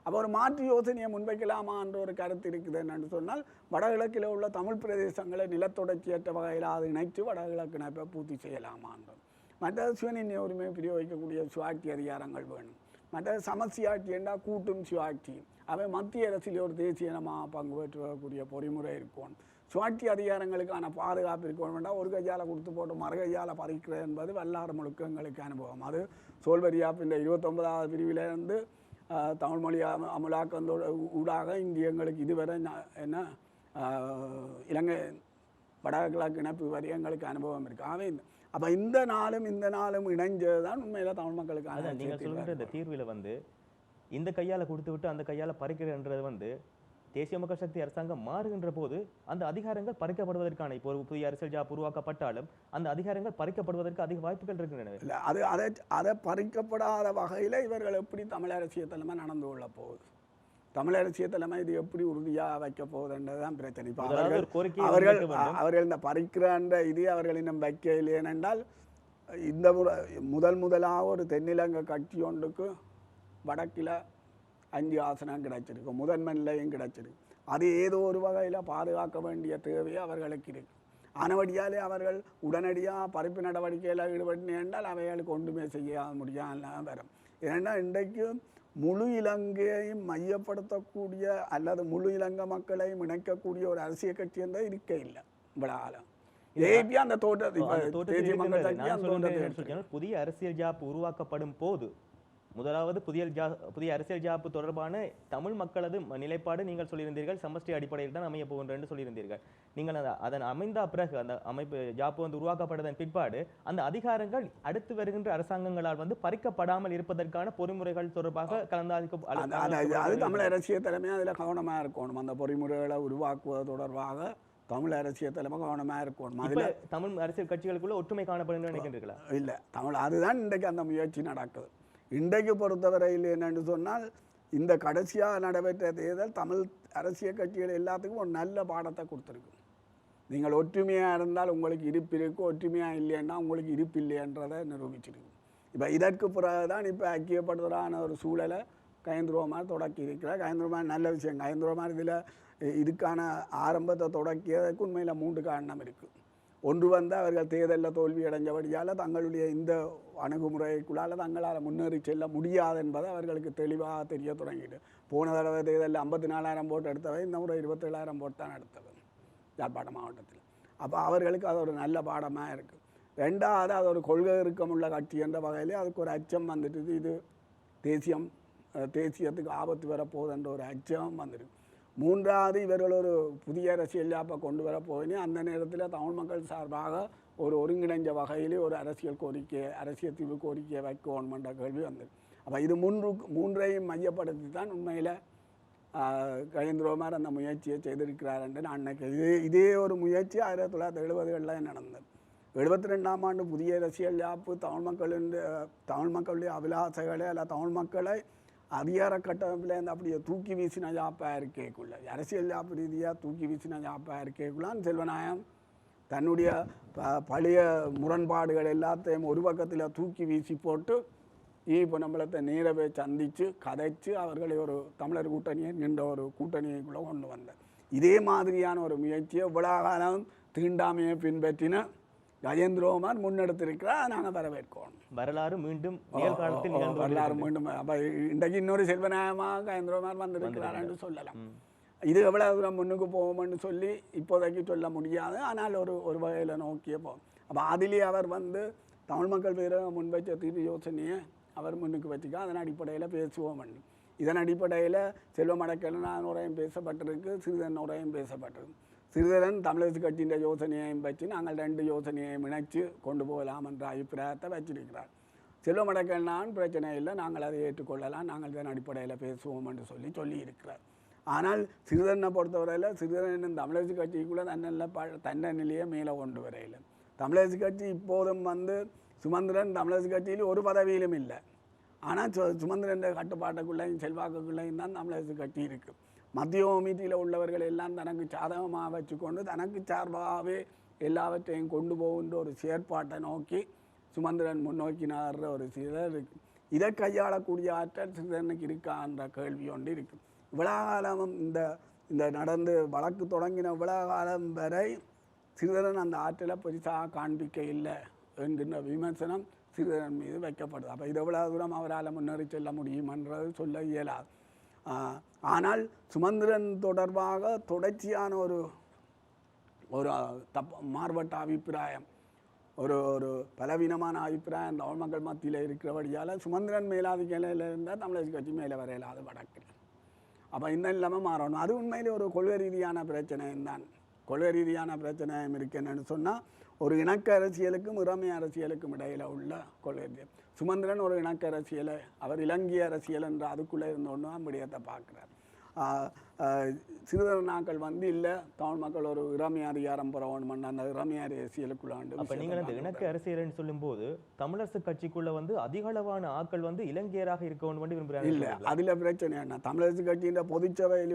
அப்போ ஒரு மாற்று யோசனையை முன்வைக்கலாமா என்ற ஒரு கருத்து இருக்குது. என்னென்னு சொன்னால், வடகிழக்கில் உள்ள தமிழ் பிரதேசங்களை நிலத்தொடர்ச்சியற்ற வகையில் அது இணைத்து வடகிழக்கு இணைப்பை பூர்த்தி செய்யலாமான்றது. மற்ற சுயநிர்ணய உரிமையை பிரயோகிக்கக்கூடிய சுயாட்சி அதிகாரங்கள் வேணும். மற்ற சமஸ்டியாட்சி என்றால் கூட்டும் சுயாட்சி, அவை மத்திய அரசில் ஒரு தேசிய இனமாக பங்கு பெற்றக்கூடிய பொறிமுறை இருக்கும். சுயாட்சி அதிகாரங்களுக்கான பாதுகாப்பு இருக்கணும் வேண்டாம். ஒரு கையால் கொடுத்து போட்டு மறுகையால் பறிக்கிறது என்பது வல்லாறு முழுக்க எங்களுக்கு அனுபவம். அது சோல்வரியாப்பின் 29வது பிரிவிலிருந்து தமிழ் மொழி அமலாக்கத்தோட ஊடாக இந்தியங்களுக்கு இதுவரை என்ன இலங்கை வடகிழக்கு இணைப்பு வரை எங்களுக்கு அனுபவம் இருக்குது. ஆகவே அப்போ இந்த நாளும் இணைஞ்சது தான் உண்மையில் தமிழ் மக்களுக்கான. நீங்கள் சொல்கிற இந்த தீர்வில் இந்த கையால் கொடுத்து விட்டு அந்த கையால் பறிக்கிறன்றது தேசிய மக்கள் சக்தி அரசாங்கம் மாறுகின்ற போது அந்த அதிகாரங்கள் பறிக்கப்படுவதற்கான இப்போ ஒரு புதிய அரசியல் ஜாப் உருவாக்கப்பட்டாலும் அந்த அதிகாரங்கள் பறிக்கப்படுவதற்கு அதிக வாய்ப்புகள் இருக்கின்றன. இல்லை, அதை பறிக்கப்படாத வகையில் இவர்கள் எப்படி தமிழ் அரசியல் தலைமை நடந்து கொள்ள போகுது, தமிழ் அரசியல் தலைமை இது எப்படி உறுதியாக வைக்க போகுதுன்றதுதான் பிரச்சனை. இப்போ அவர்கள் இந்த பறிக்கிறான்ற இது அவர்கள் இன்னும் வைக்க இல்லையென்றால் இந்த முதலாக ஒரு தென்னிலங்கை கட்சி ஒன்றுக்கு வடக்கில் 5 ஆசனம் கிடைச்சிருக்கு, முதன்மை நிலையம் கிடைச்சிருக்கு. அது ஏதோ ஒரு வகையில் பாதுகாக்க வேண்டிய தேவை அவர்களுக்கு இருக்கு. ஆனவடியாலே அவர்கள் உடனடியாக பறிப்பு நடவடிக்கையில் ஈடுபட்டு என்றால் அவைகளுக்கு ஒன்றுமே செய்ய முடியாமல் வரும். ஏன்னா இன்றைக்கு முழு இலங்கையையும் மையப்படுத்தக்கூடிய அல்லது முழு இலங்கை மக்களையும் இணைக்கக்கூடிய ஒரு அரசியல் கட்சி என்றால் இருக்க இல்லை இவ்வளவு. அந்த புதிய அரசியல் ஜாப்பு உருவாக்கப்படும் போது முதலாவது புதிய அரசியல் ஜாப்பு தொடர்பான தமிழ் மக்களது நிலைப்பாடு நீங்கள் சொல்லியிருந்தீர்கள் சமஷ்டி அடிப்படையில் தான் அமைய போகின்ற என்று சொல்லியிருந்தீர்கள். நீங்கள் அதன் அமைந்த பிறகு அந்த அமைப்பு ஜாப்பு வந்து உருவாக்கப்பட்டதன் பிற்பாடு அந்த அதிகாரங்கள் அடுத்து வருகின்ற அரசாங்கங்களால் வந்து பறிக்கப்படாமல் இருப்பதற்கான பொறிமுறைகள் தொடர்பாக அது தமிழ் அரசியல் தலைமை அதில் கவனமாக இருக்கணும். அந்த பொறிமுறைகளை உருவாக்குவது தொடர்பாக தமிழ் அரசியல் தலைமை கவனமாக இருக்கணும். அதில் தமிழ் அரசியல் கட்சிகளுக்குள்ள ஒற்றுமை காணப்படும் நினைக்கின்றீர்களா? இல்லை, தமிழ் அதுதான் இன்றைக்கு அந்த முயற்சி நடக்குது. இன்றைக்கு பொறுத்தவரையில் என்னென்னு சொன்னால் இந்த கடைசியாக நடைபெற்ற தேர்தல் தமிழ் அரசியல் கட்சிகள் எல்லாத்துக்கும் ஒரு நல்ல பாடத்தை கொடுத்துருக்கு. நீங்கள் ஒற்றுமையாக இருந்தால் உங்களுக்கு இருப்பு இருக்கும், ஒற்றுமையாக இல்லைன்னா உங்களுக்கு இருப்பு இல்லைன்றதை நிரூபிச்சிருக்கு. இப்போ இதற்கு பிறகு தான் இப்போ ஐக்கியப்படுத்துகிறான ஒரு சூழலை கயந்திரமார் தொடக்கி இருக்கிறார். கயந்திரமார் நல்ல விஷயம். கயந்திரமார் இதில் இதுக்கான ஆரம்பத்தை தொடக்கியதற்கு உண்மையில் 3 காரணம் இருக்குது. ஒன்று வந்து அவர்கள் தேர்தலில் தோல்வி அடைஞ்சபடியால் தங்களுடைய இந்த அணுகுமுறைக்குள்ளால் தங்களால் முன்னேறி செல்ல முடியாது என்பதை அவர்களுக்கு தெளிவாக தெரிய தொடங்கிட்டு. போன தடவை தேர்தலில் 54,000 போட்டு எடுத்தவை இந்த முறை 27,000 போட்டு தான் எடுத்தது யாழ்ப்பாணம் மாவட்டத்தில். அப்போ அவர்களுக்கு அது ஒரு நல்ல பாடமாக இருக்குது. ரெண்டாவது அது ஒரு கொள்கை இறுக்கமுள்ள கட்சி என்ற வகையிலே அதுக்கு ஒரு அச்சம் வந்துட்டு, இது தேசியத்துக்கு ஆபத்து வரப்போகுது என்ற ஒரு அச்சம் வந்துருக்கு. மூன்றாவது இவர்கள் ஒரு புதிய அரசியல் ஜாப்பை கொண்டு வர போயினே அந்த நேரத்தில் தமிழ் மக்கள் சார்பாக ஒரு ஒருங்கிணைஞ்ச வகையிலே ஒரு அரசியல் தீர்வு கோரிக்கையை வைக்கணுமென்ற கேள்வி வந்தது. அப்போ இது மூன்றையும் மையப்படுத்தி தான் உண்மையில் கஜேந்திரகுமார் அந்த முயற்சியை செய்திருக்கிறார் என்று நான் நினைக்கிறேன். இதே ஒரு முயற்சி 1970களில் நடந்தது. 72ஆம் ஆண்டு புதிய அரசியல் ஜாப்பு தமிழ் மக்களுடைய அபிலாசைகளை அல்ல தமிழ் மக்களை அதிகார கட்டமைப்பில் அப்படியே தூக்கி வீசின ஜாப்பாக இருக்கேக்குள்ள அரசியல் ஜாப்பு ரீதியாக தூக்கி வீசின ஜாப்பாக இருக்கேக்குள்ளான் செல்வநாயகம் தன்னுடைய பழைய முரண்பாடுகள் எல்லாத்தையும் ஒரு பக்கத்தில் தூக்கி வீசி போட்டு இப்போ நம்மளத்தை நேரவே சந்தித்து கதைச்சு அவர்களை ஒரு தமிழர் கூட்டணியை நின்ற ஒரு கூட்டணிக்குள்ளே கொண்டு வந்தார். இதே மாதிரியான ஒரு முயற்சியை இவ்வளவு காலம் தீண்டாமையை பின்பற்றின கஜேந்திரகுமார் முன்னெடுத்திருக்கிறார். நாங்கள் வரவேற்கணும். வரலாறு மீண்டும் வரலாறு மீண்டும் அப்போ இன்றைக்கு இன்னொரு செல்வநாயகமாக கஜேந்திரகுமார் வந்திருக்கிறார் என்று சொல்லலாம். இது எவ்வளவு தூரம் முன்னுக்கு போவோம்னு சொல்லி இப்போதைக்கு சொல்ல முடியாது. ஆனால் ஒரு வகையில் நோக்கிய போகும். அப்போ அதிலே அவர் வந்து தமிழ் மக்கள் பேரை முன்வைச்ச தீர்வு யோசனையை அவர் முன்னுக்கு வச்சுக்க அதன் அடிப்படையில் பேசுவோம். இதன் அடிப்படையில் செல்வம் அடக்கலன் உரையும் பேசப்பட்டிருக்கு, சிறிதன் உரையும் பேசப்பட்டிருக்கு. சிறிதரன் தமிழரசு கட்சியின் யோசனையையும் வச்சு நாங்கள் 2 யோசனையையும் இணைச்சு கொண்டு போகலாம் என்ற அபிப்பிராயத்தை வச்சிருக்கிறார். செல்வம் அடக்கலன் பிரச்சனை இல்லை, நாங்கள் அதை ஏற்றுக்கொள்ளலாம், நாங்கள் இதன் அடிப்படையில் பேசுவோம் என்று சொல்லி இருக்கிறார். ஆனால் சிறிதரனை பொறுத்தவரையில் சிறிதரன் தமிழரசு கட்சிக்குள்ளே தன்னை நிலையை மேலே கொண்டு வரையில் தமிழரசு கட்சி இப்போதும் வந்து சுமந்திரன் தமிழரசு கட்சியில் ஒரு பதவியிலும் இல்லை. ஆனால் சுமந்திரன் கட்டுப்பாட்டுக்குள்ளேயும் செல்வாக்குக்குள்ளேயும் தான் தமிழரசு கட்சி இருக்குது. மத்திய கமிட்டியில் உள்ளவர்கள் எல்லாம் தனக்கு சாதகமாக வச்சுக்கொண்டு தனக்கு சார்பாகவே எல்லாவற்றையும் கொண்டு போகின்ற ஒரு செயற்பாட்டை நோக்கி சுமந்திரன் முன்னோக்கினார் ஒரு சிலர் இருக்குது. இதை கையாளக்கூடிய ஆற்றல் சிறிதனுக்கு இருக்கான்ற கேள்வி ஒன்று இருக்குது. விழாகாலம் இந்த நடந்து வழக்கு தொடங்கின விழாகாலம் வரை சிறிதரன் அந்த ஆற்றலை பெரிசாக காண்பிக்க இல்லை என்கின்ற விமர்சனம் சிறிதரன் மீது வைக்கப்படுது. அப்போ இதை எவ்வளவு தூரம் அவரால் முன்னேறி செல்ல முடியுமென்றது சொல்ல இயலாது. ஆனால் சுமந்திரன் தொடர்பாக தொடர்ச்சியான ஒரு மாறுபட்ட அபிப்பிராயம், ஒரு பலவீனமான அபிப்பிராயம் தமிழ் மக்கள் மத்தியில் இருக்கிறபடியால் சுமந்திரன் மேலாதிக்கையில் இருந்தால் தமிழரசு கட்சி மேலே வரையிலாது வடக்கில். அப்போ இந்த நிலைமை மாறணும். அது உண்மையிலே ஒரு கொள்கை ரீதியான பிரச்சனையும் தான். கொள்கை ரீதியான பிரச்சனையும் இருக்குன்னு சொன்னால் ஒரு இணக்க அரசியலுக்கும் இறமை அரசியலுக்கும் இடையில் உள்ள கொள்கை. சுமந்திரன் ஒரு இணக்க அரசியலை, அவர் இலங்கை அரசியல் என்ற அதுக்குள்ளே இருந்தோன்னு தான் விடயத்தை பார்க்குறார். சிறிதர நாட்கள் வந்து இல்லை தமிழ் மக்கள் ஒரு இறமை அதிகாரம் பெறணும் அந்த இறமை அரசியலுக்குள்ளாண்டு. அப்போ நீங்கள் அந்த இணக்க அரசியல்னு சொல்லும்போது தமிழரசு கட்சிக்குள்ள வந்து அதிகளவான ஆட்கள் வந்து இலங்கையராக இருக்கணும் விரும்புகிறாங்க. இல்லை, அதில் பிரச்சனை என்ன, தமிழரசு கட்சியின் பொதுச்சபையில்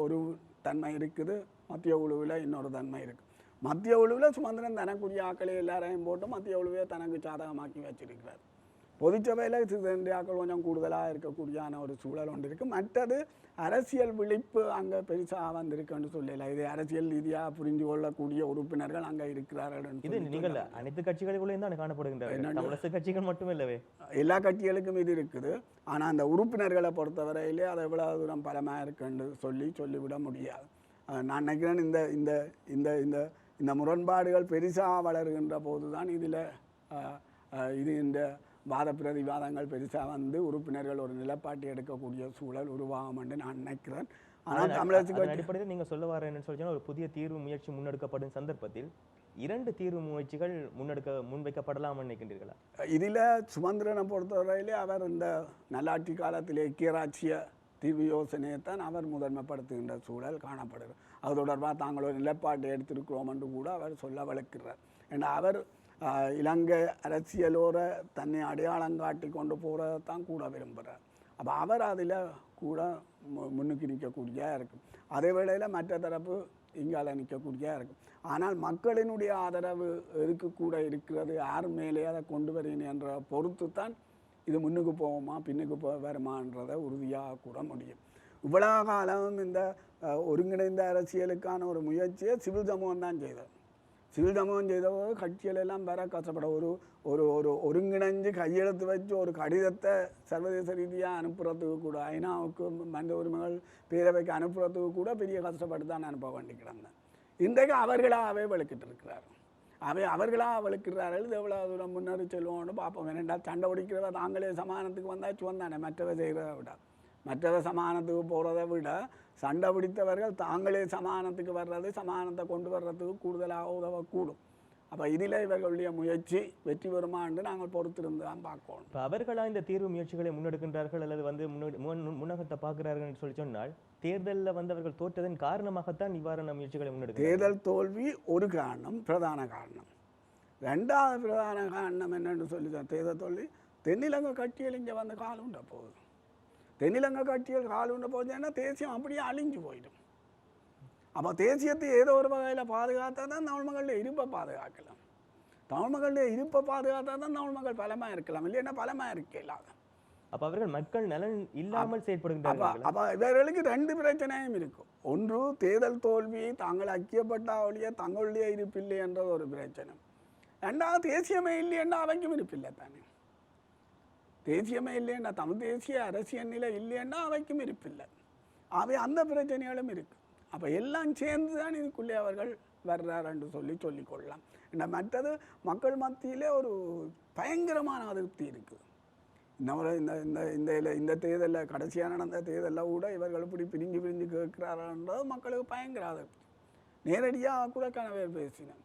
ஒரு தன்மை இருக்குது, மத்திய குழுவில் இன்னொரு தன்மை இருக்குது. மத்திய குழுவில் சுமந்திரன் தனக்குரிய ஆக்களை எல்லாரையும் போட்டு மத்திய குழுவை தனக்கு சாதகமாக்கி வச்சிருக்கிறார். பொதுச்சபையில் சிறுதண்டியாக்கள் கொஞ்சம் கூடுதலாக இருக்கக்கூடியான ஒரு சூழல் ஒன்று இருக்குது. மற்றது அரசியல் விழிப்பு அங்கே பெருசாக வந்திருக்குன்னு சொல்லல. இது அரசியல் ரீதியாக புரிந்து கொள்ளக்கூடிய உறுப்பினர்கள் அங்கே இருக்கிறார்கள். இது நீங்கள் அனைத்து கட்சிகளுக்குள்ளேயும் தான் காணப்படுகின்றன, தமிழக கட்சிகள் மட்டும் இல்லவே, எல்லா கட்சிகளுக்கும் இது இருக்குது. ஆனால் அந்த உறுப்பினர்களை பொறுத்தவரையிலே அதை எவ்வளவு தூரம் பலமாக இருக்குன்னு சொல்லிவிட முடியாது. நான் நினைக்கிறேன் இந்த இந்த இந்த இந்த இந்த முரண்பாடுகள் பெருசாக வளர்கின்ற போது தான் இதில் இது இந்த வாத பிரதிவாதங்கள் பெருசாக வந்து உறுப்பினர்கள் ஒரு நிலப்பாட்டை எடுக்கக்கூடிய சூழல் உருவாகும் என்று நான் நினைக்கிறேன். ஆனால் தமிழக அடிப்படையில் நீங்கள் சொல்ல வர என்னன்னு சொல்லி ஒரு புதிய தீர்வு முயற்சி முன்னெடுக்கப்படும் சந்தர்ப்பத்தில் 2 தீர்வு முயற்சிகள் முன்வைக்கப்படலாம் நினைக்கின்றீர்களா? இதில் சுமந்திரனை பொறுத்தவரையிலே அவர் இந்த நல்லாட்சி காலத்திலே ஐக்கியராட்சிய தீர்வு யோசனையை தான் அவர் முதன்மைப்படுத்துகின்ற சூழல் காணப்படுகிறது. அது தொடர்பாக தாங்கள் ஒரு நிலப்பாட்டை எடுத்திருக்கிறோம் என்று கூட அவர் சொல்ல வளர்க்கிறார். ஏன்னா அவர் இலங்கை அரசியலோட தன்னை அடையாளம் காட்டி கொண்டு போகிறத தான் கூட விரும்புகிறார். அப்போ அவர் அதில் கூட முன்னுக்கு நிற்கக்கூடியதாக இருக்கும். அதே வேளையில் மற்ற தரப்பு இங்கால நிற்கக்கூடியதாக இருக்கும். ஆனால் மக்களினுடைய ஆதரவு கூட இருக்கிறது, யார் மேலே அதை கொண்டு வரீங்க என்ற பொறுத்து தான் இது முன்னுக்கு போகுமா பின்னுக்கு வருமானதை உறுதியாக கூட முடியும். இவ்வளவு காலம் இந்த ஒருங்கிணைந்த அரசியலுக்கான ஒரு முயற்சியை சிவில் சமூகம் தான் செய்தார். சிவில் சமூகம் செய்தபோது கட்சிகள் எல்லாம் வேற கஷ்டப்பட ஒரு ஒரு ஒரு ஒருங்கிணைஞ்சு கையெழுத்து வச்சு ஒரு கடிதத்தை சர்வதேச ரீதியாக அனுப்புறதுக்கு கூட ஐநாவுக்கு மனித உரிமைகள் பேரவைக்கு அனுப்புறதுக்கு கூட பெரிய கஷ்டப்பட்டு தான் அனுப்ப வேண்டி கிடந்தேன். இன்றைக்கு அவர்களாகவே வலுக்கிட்டு இருக்கிறார். அவர்களாக வலுக்கிறார்கள். இது எவ்வளோ தூரம் முன்னேறி செல்வோம்னு பார்ப்போம். ஏனென்றால் சண்டை பிடிக்கிறவ தாங்களே சமானத்துக்கு வந்தாச்சு வந்தானே, மற்றவை செய்கிறத விட மற்றவை சமானத்துக்கு போகிறத விட சண்டை பிடித்தவர்கள் தாங்களே சமானத்துக்கு வர்றது, சமானத்தை கொண்டு வர்றதுக்கு கூடுதலாக உதவக்கூடும். அப்போ இதில் இவர்களுடைய முயற்சி வெற்றி பெறுமான்னு நாங்கள் பொறுத்திருந்து தான் பார்க்கணும். இப்போ அவர்களாக இந்த தீர்வு முயற்சிகளை முன்னெடுக்கின்றார்கள் அல்லது வந்து முன்னகத்தை பார்க்கிறார்கள் சொல்லி சொன்னால் தேர்தலில் வந்து அவர்கள் தோற்றதன் காரணமாகத்தான் இவ்வாறான முயற்சிகளை முன்னெடுக்க. தேர்தல் தோல்வி ஒரு காரணம், பிரதான காரணம். 2வது பிரதான காரணம் என்னென்னு சொல்லி தான் தேர்தல் தோல்வி. தென்னிலங்கை கட்சிகள் இங்கே வந்து காலுண்ட போகுது. தென்னிலங்கை கட்சிகள் காலுண்ட போச்சுன்னா தேசியம் அப்படியே அழிஞ்சு போயிடும். அப்போ தேசியத்தை ஏதோ ஒரு வகையில் பாதுகாத்தா தான் தமிழ் மக்களுடைய இருப்பை பாதுகாக்கலாம். தமிழ் மக்களுடைய இருப்பை பாதுகாத்தா தான் தமிழ் மக்கள் பலமாக இருக்கலாம், இல்லைன்னா பலமாக இருக்கலாம். அப்போ அவர்கள் மக்கள் நலன் இல்லாமல் செயற்படுகின்றார்கள். அப்போ இவர்களுக்கு 2 பிரச்சனையும் இருக்கும். ஒன்று, தேர்தல் தோல்வி தாங்கள் ஐக்கியப்பட்ட ஒழிய தங்களுடைய இருப்பில்லை என்ற ஒரு பிரச்சனை. 2வது, தேசியமே இல்லையென்றா அவைக்கும் இருப்பில்லை தானே. தேசியமே இல்லைன்னா தமிழ் தேசிய அரசியல் நிலை இல்லைன்னா அவைக்கும் இருப்பில்லை. அவை அந்த பிரச்சனைகளும் இருக்கு. அப்போ எல்லாம் சேர்ந்து தான் இதுக்குள்ளே அவர்கள் வர்றார் என்று சொல்லிக்கொள்ளலாம். மற்றது மக்கள் மத்தியிலே ஒரு பயங்கரமான அதிருப்தி இருக்குது. இந்த தேர்தலில் கடைசியாக நடந்த தேர்தலில் கூட இவர்கள் இப்படி பிரிஞ்சு கேட்கிறார்கள் மக்களுக்கு பயங்கர அதிருப்தி. நேரடியாக கூட கணவர் பேசினேன்.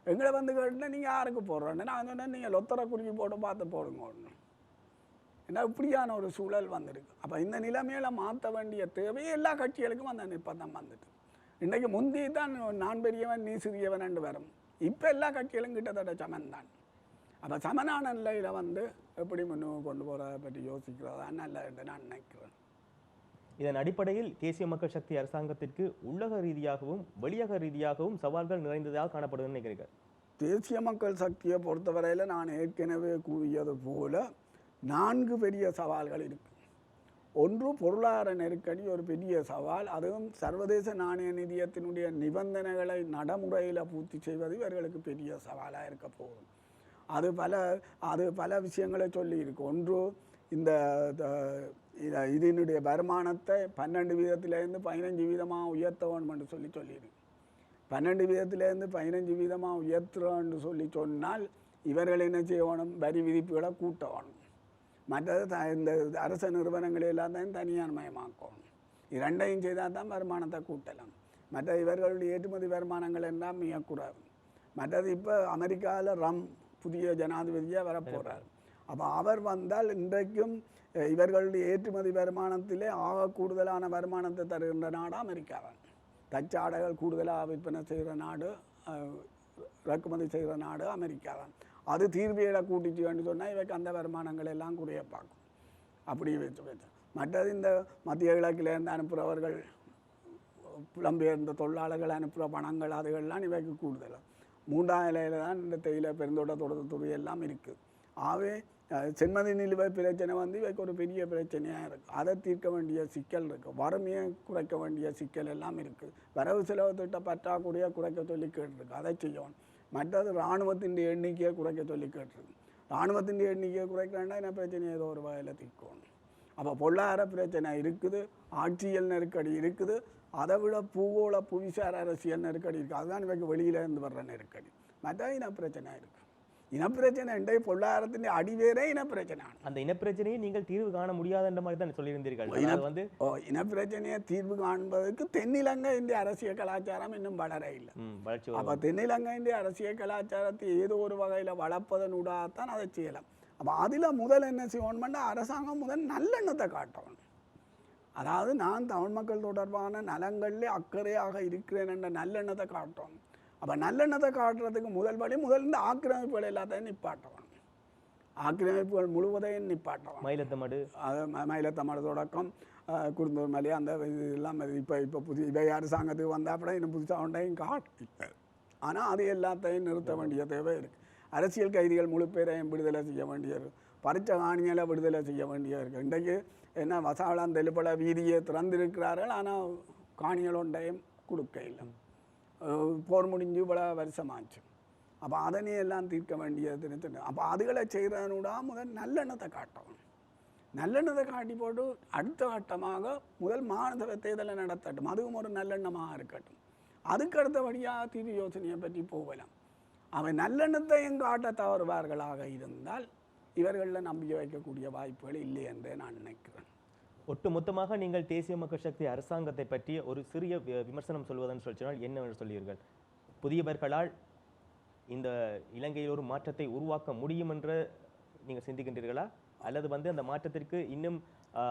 எங்களை வந்து கேட்டுனா நீங்கள் யாருக்கு போடுறோன்னு நான் சொன்னேன், நீங்கள் லொத்தரை குறிஞ்சி போட்டு பார்த்து போடுங்க. ஏன்னா இப்படியான ஒரு சூழல் வந்துருக்கு. அப்போ இந்த நிலைமையில மாற்ற வேண்டிய தேவை எல்லா கட்சிகளுக்கும் அந்த நிர்பந்தம் வந்துட்டு. இன்றைக்கு முந்தி தான் நான் பெரியவன் நீ சிறியவன் என்று வரும். இப்போ எல்லா கட்சிகளும் கிட்டத்தட்ட சமன் தான். அப்போ சமனான நிலையில் வந்து எப்படி முன்னுக்கு கொண்டு போகிறத பற்றி யோசிக்கிறதா நல்ல என்று நான் நினைக்கிறேன். இதன் அடிப்படையில் தேசிய மக்கள் சக்தி அரசாங்கத்திற்கு உள்ளக ரீதியாகவும் வெளியக ரீதியாகவும் சவால்கள் நிறைந்ததாக காணப்படுதுன்னு நினைக்கிறீர்கள்? தேசிய மக்கள் சக்தியை பொறுத்தவரையில் நான் ஏற்கனவே கூறியது போல 4 பெரிய சவால்கள் இருக்கு. ஒன்று, பொருளாதார நெருக்கடி ஒரு பெரிய சவால். அதுவும் சர்வதேச நாணய நிதியத்தினுடைய நிபந்தனைகளை நடைமுறையில் பூர்த்தி செய்வது இவர்களுக்கு பெரிய சவாலாக இருக்க போகும். அது பல விஷயங்களை சொல்லி இருக்கு. ஒன்று, இந்த இதனுடைய வருமானத்தை 12% 15% உயர்த்த வேண்டும் என்று சொல்லியிருக்கு. 12% 15% உயர்த்துறோன்னு சொன்னால் இவர்கள் என்ன செய்யணும், வரி விதிப்புகளை கூட்ட வேணும். மற்றது இந்த அரச நிறுவனங்களை எல்லாம் தான் தனியார் மயமாக்கணும். 2ஐயும் செய்தால் தான் வருமானத்தை கூட்டலாம். மற்ற இவர்களுடைய ஏற்றுமதி வருமானங்கள் எல்லாம் மிகக்கூடாது. மற்றது இப்போ அமெரிக்காவில் புதிய ஜனாதிபதியாக வரப்போகிறார். அப்போ அவர் வந்தால் இன்றைக்கும் இவர்களுடைய ஏற்றுமதி வருமானத்திலே கூடுதலான வருமானத்தை தருகின்ற நாடு அமெரிக்காவான். தச்சாடைகள் கூடுதலாக விற்பனை செய்கிற நாடு, இறக்குமதி செய்கிற நாடு அமெரிக்காவான். அது தீர்வியலை கூட்டிச்சு வேண்டு சொன்னால் இவைக்கு அந்த வருமானங்கள் எல்லாம் குறைய பார்க்கும். அப்படி வச்சு மற்றது இந்த மத்திய கிழக்கிலேருந்து அனுப்புகிறவர்கள், புலம்பெயர்ந்த தொழிலாளர்கள் அனுப்புகிற பணங்கள் அதுகள்லாம் இவைக்கு கூடுதலாக 3ஆம் நிலையில் தான் இந்த தேயிலை பெருந்தோட்ட தோட்டத்துறை எல்லாம் இருக்குது. ஆகவே சென்மதி நிலுவை பிரச்சனை வந்து இவைக்கு ஒரு பெரிய பிரச்சனையாக இருக்குது. அதை தீர்க்க வேண்டிய சிக்கல் இருக்குது. வறுமையை குறைக்க வேண்டிய சிக்கல் எல்லாம் இருக்குது. வரவு செலவு திட்ட பற்றாக்குறையை குறைக்க சொல்லி கேட்டிருக்கு, அதை செய்யணும். மற்றது இராணுவத்தின் எண்ணிக்கையை குறைக்க சொல்லி கேட்டிருக்கு. இராணுவத்தின் எண்ணிக்கையை குறைக்கிறேன்னா என்ன பிரச்சனையை ஏதோ ஒரு வகையில் தீர்க்கணும். அப்போ பொருளாதார பிரச்சனை இருக்குது, ஆட்சியல் நெருக்கடி இருக்குது, அதை விட பூகோள புவிசார் அரசியல் நெருக்கடி இருக்குது. அதுதான் இவைக்கு வெளியிலேருந்து வர்ற நெருக்கடி. மற்ற இனப்பிரச்சனை இருக்குது. இனப்பிரச்சனை என்ற பொருளாதாரத்தின் அடிவேரே இனப்பிரச்சனை. அந்த இனப்பிரச்சனையை நீங்கள் தீர்வு காண முடியாதுன்ற மாதிரி தான் சொல்லியிருந்தீர்கள். இனப்பிரச்சனையை தீர்வு காண்பதற்கு தென்னிலங்கை இந்திய அரசியல் கலாச்சாரம் இன்னும் வளர இல்லை. அப்போ தென்னிலங்கை இந்திய அரசியல் கலாச்சாரத்தை ஏதோ ஒரு வகையில் வளர்ப்பதனூடாகத்தான் அதை செய்யலாம். அப்போ அதில் முதல் என்ன செய்யணும்னா அரசாங்கம் முதல் நல்லெண்ணத்தை காட்டணும். அதாவது நான் தமிழ் மக்கள் தொடர்பான நலங்களில் அக்கறையாக இருக்கிறேன் என்ற நல்லெண்ணத்தை காட்டணும். அப்போ நல்லெண்ணத்தை காட்டுறதுக்கு முதல் வழி இந்த ஆக்கிரமிப்புகள் எல்லாத்தையும் நிப்பாட்டணும். ஆக்கிரமிப்புகள் முழுவதையும் நிப்பாட்டணும். மயிலத்தமடு தொடக்கம் குருந்தூர் மலை அந்த இதெல்லாம் இப்போ புதிய இவை அரசாங்கத்துக்கு வந்தால் அப்படி இன்னும் புதுசாக ஒன்றையும் காட்டு. ஆனால் அது எல்லாத்தையும் நிறுத்த வேண்டிய தேவை இருக்குது. அரசியல் கைதிகள் முழு பேரையும் விடுதலை செய்ய வேண்டியது, பறிச்ச காணிகளை விடுதலை செய்ய வேண்டியது இருக்குது. இன்றைக்கு என்ன வசாவளம் தெளிப்பட வீதியை திறந்திருக்கிறார்கள், ஆனால் காணிகள் ஒன்றையும் கொடுக்க இல்லை. போர் முடிஞ்சு இவ்வளோ வருஷமாச்சு. அப்போ அதனை எல்லாம் தீர்க்க வேண்டியது. அப்போ அதுகளை செய்கிறதனூடா முதல் நல்லெண்ணத்தை காட்டணும். நல்லெண்ணத்தை காட்டி போட்டு அடுத்த கட்டமாக முதல் மாநில தேர்தலை நடத்தட்டும், அதுவும் ஒரு நல்லெண்ணமாக இருக்கட்டும். அதுக்கு அடுத்தபடியாக தீர்வு யோசனையை பற்றி போகலாம். அவன் நல்லெண்ணத்தையும் காட்ட தவறுவார்களாக இருந்தால் இவர்களில் நம்பிக்கை வைக்கக்கூடிய வாய்ப்புகள் இல்லை என்றே நான் நினைக்கிறேன். ஒட்டுமொத்தமாக நீங்கள் தேசிய மக்கள் சக்தி அரசாங்கத்தை பற்றி ஒரு சிறிய விமர்சனம் சொல்வதென்று சொன்னால் என்னவென்று சொல்வீர்கள்? புதியவர்களால் இந்த இலங்கையில் ஒரு மாற்றத்தை உருவாக்க முடியும் என்று நீங்கள் சிந்திக்கின்றீர்களா, அல்லது அந்த மாற்றத்திற்கு இன்னும்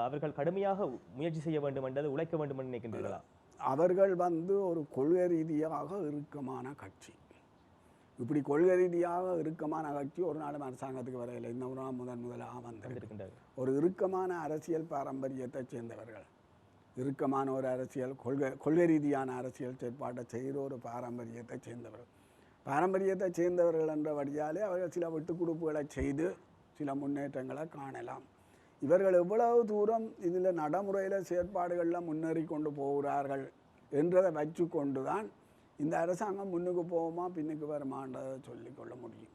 அவர்கள் கடுமையாக முயற்சி செய்ய வேண்டும் என்றது உழைக்க வேண்டும் என்று நினைக்கின்றீர்களா? அவர்கள் ஒரு கொள்கை ரீதியாக இறுக்கமான கட்சி. இப்படி கொள்கை ரீதியாக இறுக்கமான கட்சி ஒரு நாளும் அரசாங்கத்துக்கு வரையில்லை. இந்த ஒரு முதலாக வந்திருக்கின்றது. ஒரு இறுக்கமான அரசியல் பாரம்பரியத்தை சேர்ந்தவர்கள், இறுக்கமான ஒரு அரசியல் கொள்கை ரீதியான அரசியல் செயற்பாட்டை செய்கிற ஒரு பாரம்பரியத்தை சேர்ந்தவர்கள் என்ற வழியாலே அவர்கள் சில விட்டுக்கொடுப்புகளை செய்து சில முன்னேற்றங்களை காணலாம். இவர்கள் எவ்வளவு தூரம் இதில் நடைமுறையில் செயற்பாடுகளில் முன்னேறி கொண்டு போகிறார்கள் என்றதை வச்சு கொண்டு தான் இந்த அரசாங்கம் முன்னுக்கு போகுமா பின்னுக்கு வருமானதை சொல்லிக்கொள்ள முடியும்.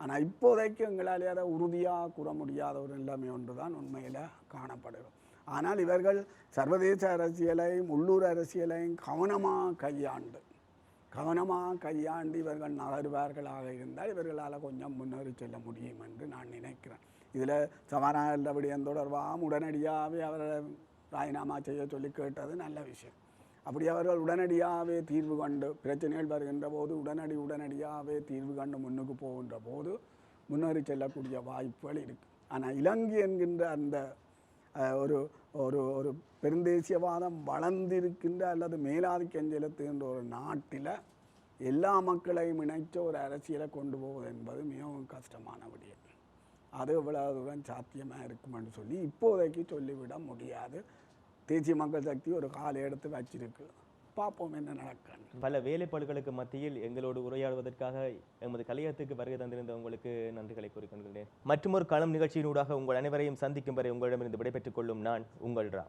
ஆனால் இப்போதைக்கு எங்களால் அதை உறுதியாக கூற முடியாத ஒரு நிலைமை ஒன்று தான் உண்மையில் காணப்படுகிறது. ஆனால் இவர்கள் சர்வதேச அரசியலையும் உள்ளூர் அரசியலையும் கவனமாக கையாண்டு இவர்கள் நகர்வார்களாக இருந்தால் இவர்களால் கொஞ்சம் முன்னேறி செல்ல முடியும் என்று நான் நினைக்கிறேன். இதில் சபாநாயகர் விடயம் தொடர்பாக உடனடியாகவே அவரை ராஜினாமா செய்ய சொல்லி கேட்டது நல்ல விஷயம். அப்படி அவர்கள் உடனடியாகவே தீர்வு கண்டு பிரச்சனைகள் வருகின்ற போது உடனடியாகவே தீர்வு கண்டு முன்னுக்கு போகின்ற போது முன்னேறி செல்லக்கூடிய வாய்ப்புகள் இருக்குது. ஆனால் இலங்கை என்கின்ற அந்த ஒரு ஒரு ஒரு பெருந்தேசியவாதம் வளர்ந்திருக்கின்ற அல்லது மேலாதிக்கம் செலுத்துகின்ற ஒரு நாட்டில் எல்லா மக்களையும் இணைச்ச ஒரு அரசியலை கொண்டு போவது என்பது மிகவும் கஷ்டமான விடயம். அது இவ்வளவு தூரம் சாத்தியமாக இருக்கும் என்று சொல்லி இப்போதைக்கு சொல்லிவிட முடியாது. தேசிய மக்கள் சக்தி ஒரு காலை எடுத்து வச்சிருக்கு, பார்ப்போம் என்ன நடக்கும். பல வேலைப்பாடுகளுக்கு மத்தியில் எங்களோடு உரையாடுவதற்காக எமது கலையத்துக்கு வருகை தந்திருந்த உங்களுக்கு நன்றிகளை கூறிக்கொள்கிறேன். மற்றொரு களம் நிகழ்ச்சியினூடாக உங்கள் அனைவரையும் சந்திக்கும் வரை உங்களிடமிருந்து விடைபெற்றுக் கொள்ளும் நான் உங்கள் ரா.